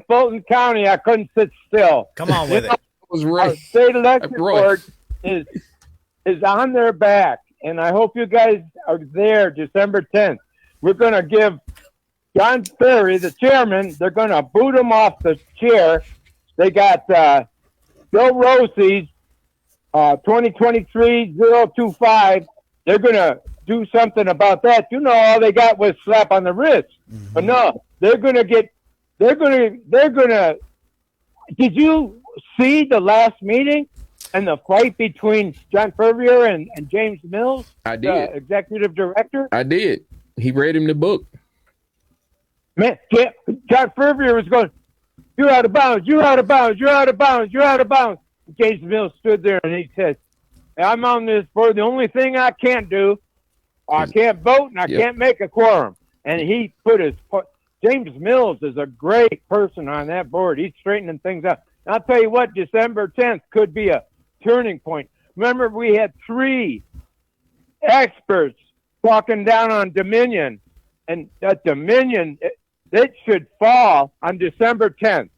Fulton County. I couldn't sit still. Come on with it. It was Our right. state election board is on their back, and I hope you guys are there December 10th. We're going to give John Ferry, the chairman, they're going to boot him off the chair. They got Bill Rosie's 2023-025. They're going to do something about that. All they got was slap on the wrist. Mm-hmm. But no, they're going to did you see the last meeting and the fight between John Ferrier and James Mills? I did. The executive director? I did. He read him the book. Man, John Ferrier was going, "You're out of bounds, you're out of bounds, you're out of bounds, you're out of bounds." James Mills stood there and he said, "I'm on this board. The only thing I can't do, I can't vote and I can't make a quorum." And he put James Mills is a great person on that board. He's straightening things out. And I'll tell you what, December 10th could be a turning point. Remember, we had 3 experts talking down on Dominion, and that Dominion, it should fall on December 10th.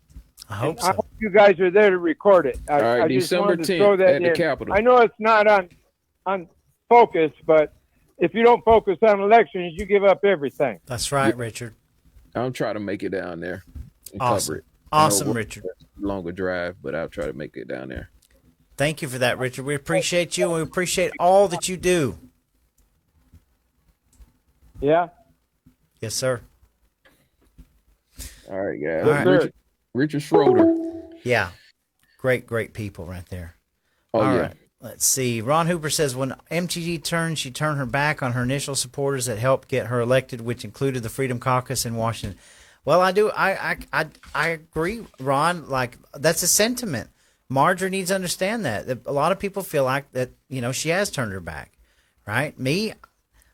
I hope so. I hope you guys are there to record it. All right, I just December wanted to throw 10th that at in. the Capitol. I know it's not on focus, but if you don't focus on elections, you give up everything. That's right, Richard. I'll try to make it down there and Awesome. cover it. Awesome, Richard. Longer drive, but I'll try to make it down there. Thank you for that, Richard. We appreciate you, and we appreciate all that you do. Yeah? Yes, sir. All right, guys. All right. Richard Schroeder. Yeah. Great people right there. Oh, All yeah. right. Let's see. Ron Hooper says when MTG turned, she turned her back on her initial supporters that helped get her elected, which included the Freedom Caucus in Washington. Well, I do. I agree, Ron. Like, that's a sentiment. Marjorie needs to understand that. A lot of people feel like that, she has turned her back, right? Me,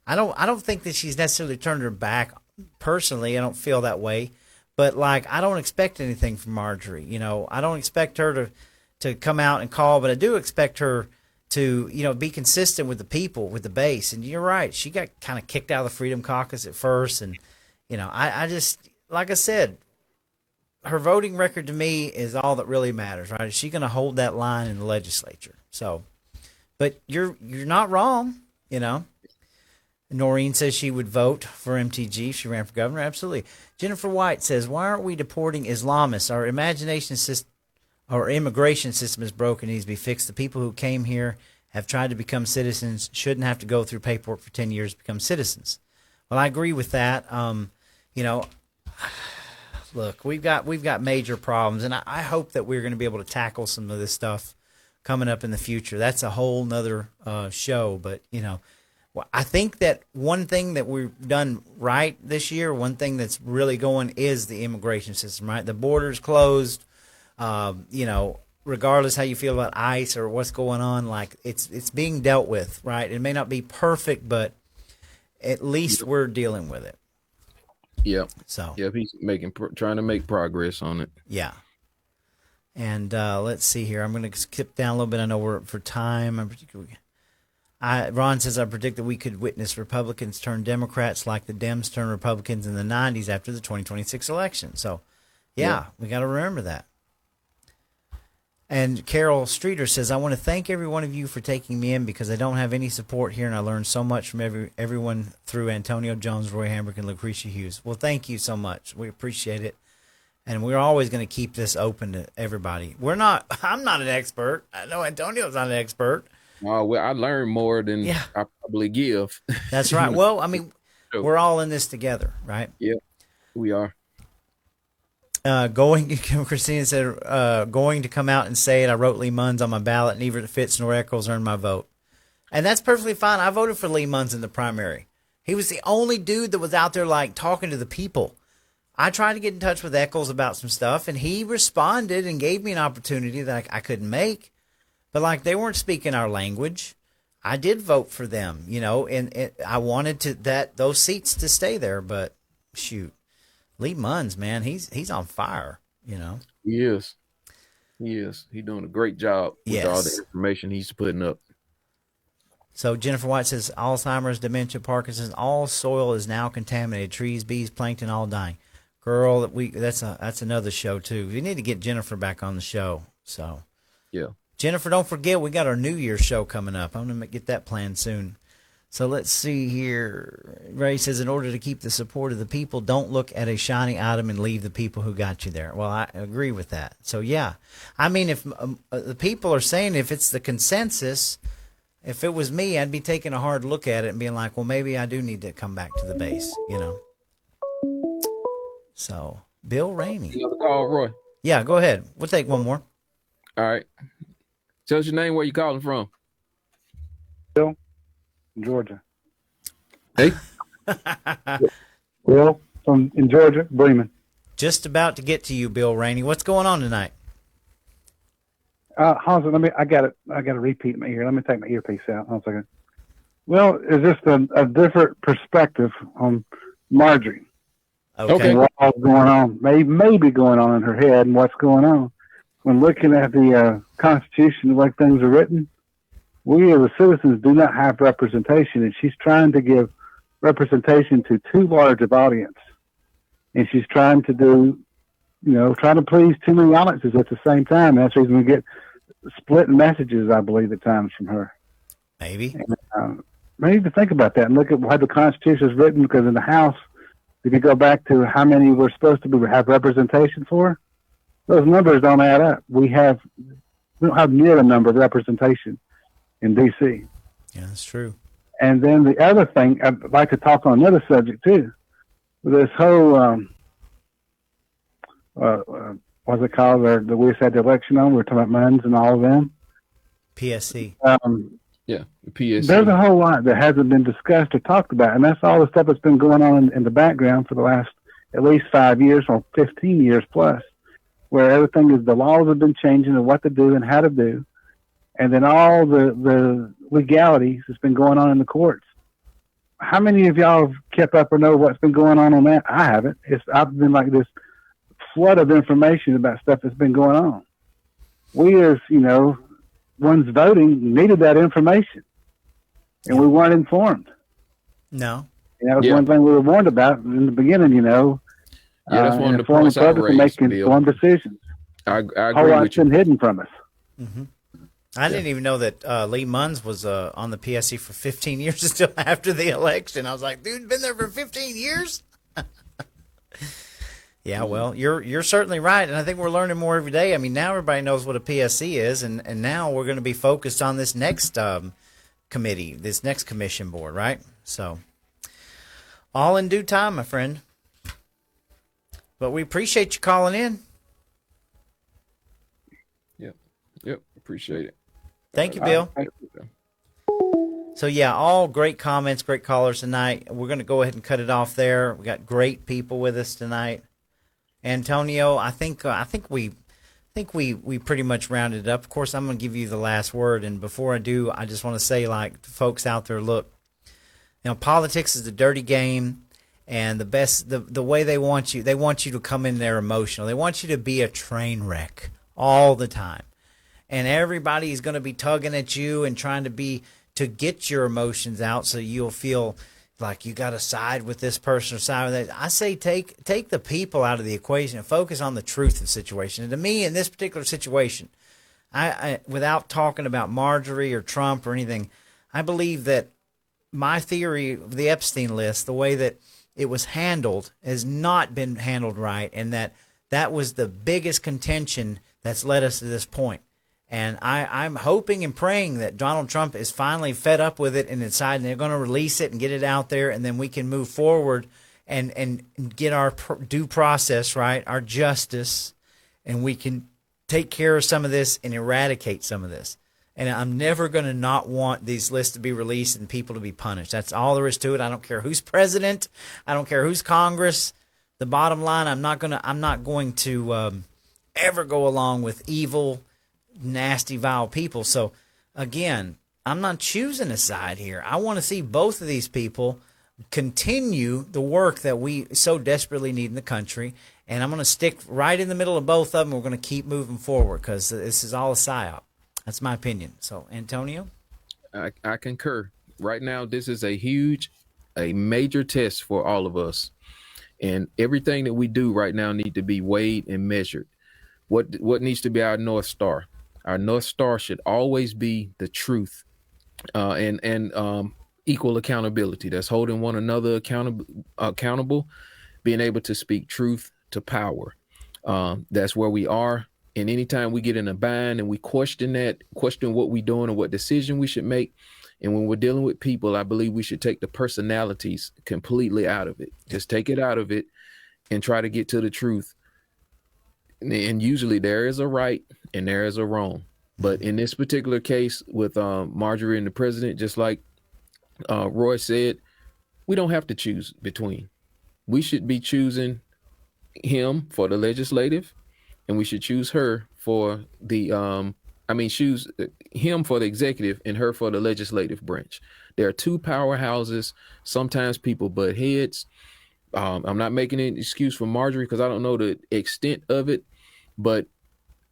I don't think that she's necessarily turned her back personally. I don't feel that way. But, like, I don't expect anything from Marjorie. I don't expect her to come out and call, but I do expect her to, be consistent with the people, with the base. And you're right. She got kind of kicked out of the Freedom Caucus at first. And, I just, like I said, her voting record to me is all that really matters, right? Is she going to hold that line in the legislature? So, but you're not wrong, Noreen says she would vote for MTG if she ran for governor. Absolutely. Jennifer White says, why aren't we deporting Islamists? Our immigration system is broken. It needs to be fixed. The people who came here have tried to become citizens, shouldn't have to go through paperwork for 10 years to become citizens. Well, I agree with that. Look, we've got major problems, and I hope that we're going to be able to tackle some of this stuff coming up in the future. That's a whole nother show. But, you know, I think that one thing that we've done right this year, one thing that's really going is the immigration system, right? The border's closed, you know, regardless how you feel about ICE or what's going on, like it's being dealt with, right? It may not be perfect, but at least we're dealing with it. Yep. So. Yep, he's trying to make progress on it. Yeah. And let's see here. I'm going to skip down a little bit. I know we're for time. Ron says, I predict that we could witness Republicans turn Democrats like the Dems turned Republicans in the 90s after the 2026 election. So, yeah. We got to remember that. And Carol Streeter says, I want to thank every one of you for taking me in because I don't have any support here, and I learned so much from everyone through Antonio Jones, Roy Hambrick, and Lucretia Hughes. Well, thank you so much. We appreciate it. And we're always going to keep this open to everybody. I'm not an expert. I know Antonio's not an expert. Well, I learned more than I probably give. That's right. Well, I mean, we're all in this together, right? Yeah, we are. Christina said, going to come out and say it. I wrote Lee Munns on my ballot. Neither Fitz nor Eccles earned my vote. And that's perfectly fine. I voted for Lee Munns in the primary. He was the only dude that was out there, like, talking to the people. I tried to get in touch with Eccles about some stuff, and he responded and gave me an opportunity that I couldn't make. But, like, they weren't speaking our language. I did vote for them, you know, and I wanted those seats to stay there. But, shoot. Lee Munns, man, he's on fire, you know. He is. He's doing a great job with all the information he's putting up. So Jennifer White says, Alzheimer's, dementia, Parkinson's, all soil is now contaminated. Trees, bees, plankton, all dying. Girl, that's another show too. We need to get Jennifer back on the show. So yeah, Jennifer, don't forget we got our New Year's show coming up. I'm gonna get that planned soon. So let's see here. Ray says, in order to keep the support of the people, don't look at a shiny item and leave the people who got you there. Well, I agree with that. So, yeah. I mean, if the people are saying if it's the consensus, if it was me, I'd be taking a hard look at it and being like, well, maybe I do need to come back to the base, you know. So, Bill Rainey. You have a call, Roy? Yeah, go ahead. We'll take one more. All right. Tell us your name, where you calling from. Bill. Georgia. Hey. Well, in Georgia, Bremen. Just about to get to you, Bill Rainey. What's going on tonight? Hanson, I got to repeat my ear. Let me take my earpiece out. Hold on a second. Well, it's just a different perspective on Marjorie. Okay. And what's going on, maybe going on in her head and what's going on. When looking at the Constitution, the way things are written, we as citizens do not have representation, and she's trying to give representation to too large of audience. And she's trying to trying to please too many audiences at the same time. That's the reason we get split messages, I believe, at times from her. Maybe. And, we need to think about that and look at how the Constitution is written, because in the House, if you go back to how many we're supposed to have representation for, those numbers don't add up. We don't have near the number of representation in D.C. Yeah, that's true. And then the other thing, I'd like to talk on another subject too. This whole, what's it called? That we just had the election on. We were talking about Munns and all of them. PSC. Yeah, the PSC. There's a whole lot that hasn't been discussed or talked about, and that's all the stuff that's been going on in the background for the last at least 5 years or 15 years plus, where everything is, the laws have been changing and what to do and how to do. And then all the legalities that's been going on in the courts. How many of y'all have kept up or know what's been going on that? I haven't. I've been like this flood of information about stuff that's been going on. We as, ones voting needed that information. And we weren't informed. No. And that was one thing we were warned about in the beginning, that's one of the points I raised, making informed decisions. I agree whole lot's with you. been hidden from us. Mm-hmm. I didn't even know that Lee Munns was on the PSC for 15 years until after the election. I was like, dude, been there for 15 years? Yeah, well, you're certainly right, and I think we're learning more every day. I mean, now everybody knows what a PSC is, and now we're going to be focused on this next committee, this next commission board, right? So, all in due time, my friend. But we appreciate you calling in. Yep, appreciate it. Thank you, Bill. So, yeah, all great comments, great callers tonight. We're going to go ahead and cut it off there. We got great people with us tonight. Antonio, I think we pretty much rounded it up. Of course, I'm going to give you the last word. And before I do, I just want to say, like, to folks out there, look, politics is a dirty game. And the way they want you to come in there emotional. They want you to be a train wreck all the time. And everybody is going to be tugging at you and trying to get your emotions out so you'll feel like you got to side with this person or side with that. I say take the people out of the equation and focus on the truth of the situation. And to me, in this particular situation, I without talking about Marjorie or Trump or anything, I believe that my theory of the Epstein list, the way that it was handled, has not been handled right, and that was the biggest contention that's led us to this point. And I'm hoping and praying that Donald Trump is finally fed up with it and deciding they're going to release it and get it out there, and then we can move forward and get our due process right, our justice, and we can take care of some of this and eradicate some of this. And I'm never going to not want these lists to be released and people to be punished. That's all there is to it. I don't care who's president. I don't care who's Congress. The bottom line, I'm not going to ever go along with evil, nasty, vile people. So, again, I'm not choosing a side here. I want to see both of these people continue the work that we so desperately need in the country. And I'm going to stick right in the middle of both of them. We're going to keep moving forward because this is all a psyop. That's my opinion. So, Antonio? I concur. Right now, this is a major test for all of us. And everything that we do right now need to be weighed and measured. What needs to be our North Star? Our North Star should always be the truth and equal accountability. That's holding one another accountable, being able to speak truth to power. That's where we are. And anytime we get in a bind and we question what we're doing and what decision we should make, and when we're dealing with people, I believe we should take the personalities completely out of it. Just take it out of it and try to get to the truth. And usually there is a right and there is a wrong. But in this particular case with Marjorie and the president, just like Roy said, we don't have to choose between. We should be choosing him for the legislative, and we should choose her for the choose him for the executive and her for the legislative branch. There are two powerhouses. Sometimes people butt heads. I'm not making an excuse for Marjorie because I don't know the extent of it, but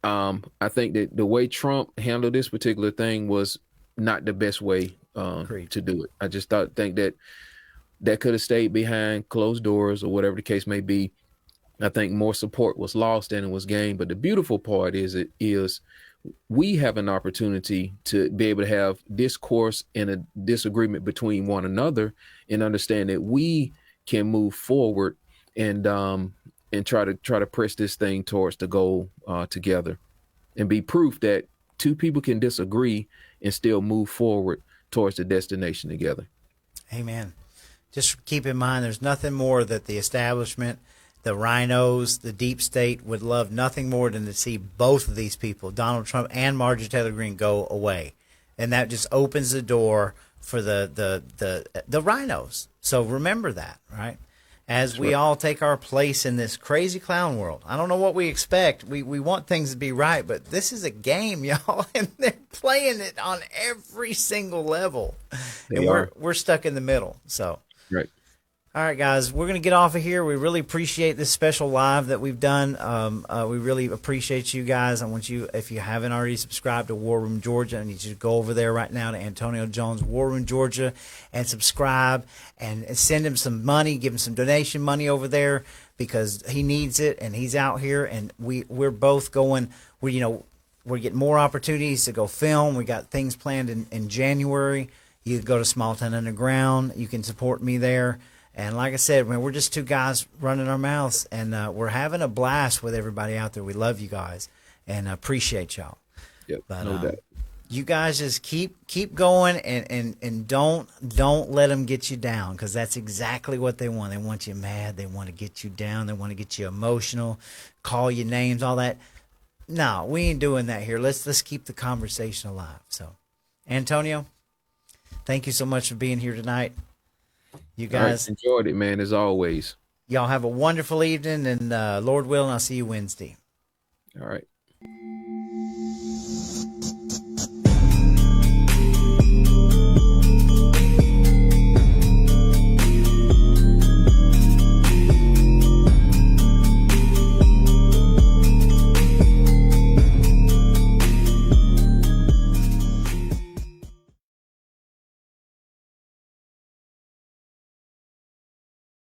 I think that the way Trump handled this particular thing was not the best way to do it. I just think that could have stayed behind closed doors or whatever the case may be. I think more support was lost than it was gained. But the beautiful part is we have an opportunity to be able to have discourse and a disagreement between one another and understand that we can move forward and try to press this thing towards the goal together, and be proof that two people can disagree and still move forward towards the destination together. Amen. Just keep in mind, there's nothing more that the establishment, the rhinos, the deep state would love nothing more than to see both of these people, Donald Trump and Marjorie Taylor Greene, go away. And that just opens the door for the rhinos. So remember that, right? As we all take our place in this crazy clown world. I don't know what we expect. We want things to be right, but this is a game, y'all, and they're playing it on every single level. We're stuck in the middle. So right. All right, guys, we're going to get off of here. We really appreciate this special live that we've done. We really appreciate you guys. I want you, if you haven't already subscribed to War Room Georgia, I need you to go over there right now to Antonio Jones, War Room Georgia, and subscribe and send him some money, give him some donation money over there because he needs it and he's out here. And we're both going, we're getting more opportunities to go film. We got things planned in January. You can go to Small Town Underground. You can support me there. And like I said, man, we're just two guys running our mouths, and we're having a blast with everybody out there. We love you guys and appreciate y'all. Yep, but, no doubt. You guys just keep going and don't let them get you down, because that's exactly what they want. They want you mad. They want to get you down. They want to get you emotional, call you names, all that. No, we ain't doing that here. Let's keep the conversation alive. So, Antonio, thank you so much for being here tonight. You guys enjoyed it, man, as always. Y'all have a wonderful evening, and Lord willing, I'll see you Wednesday. All right.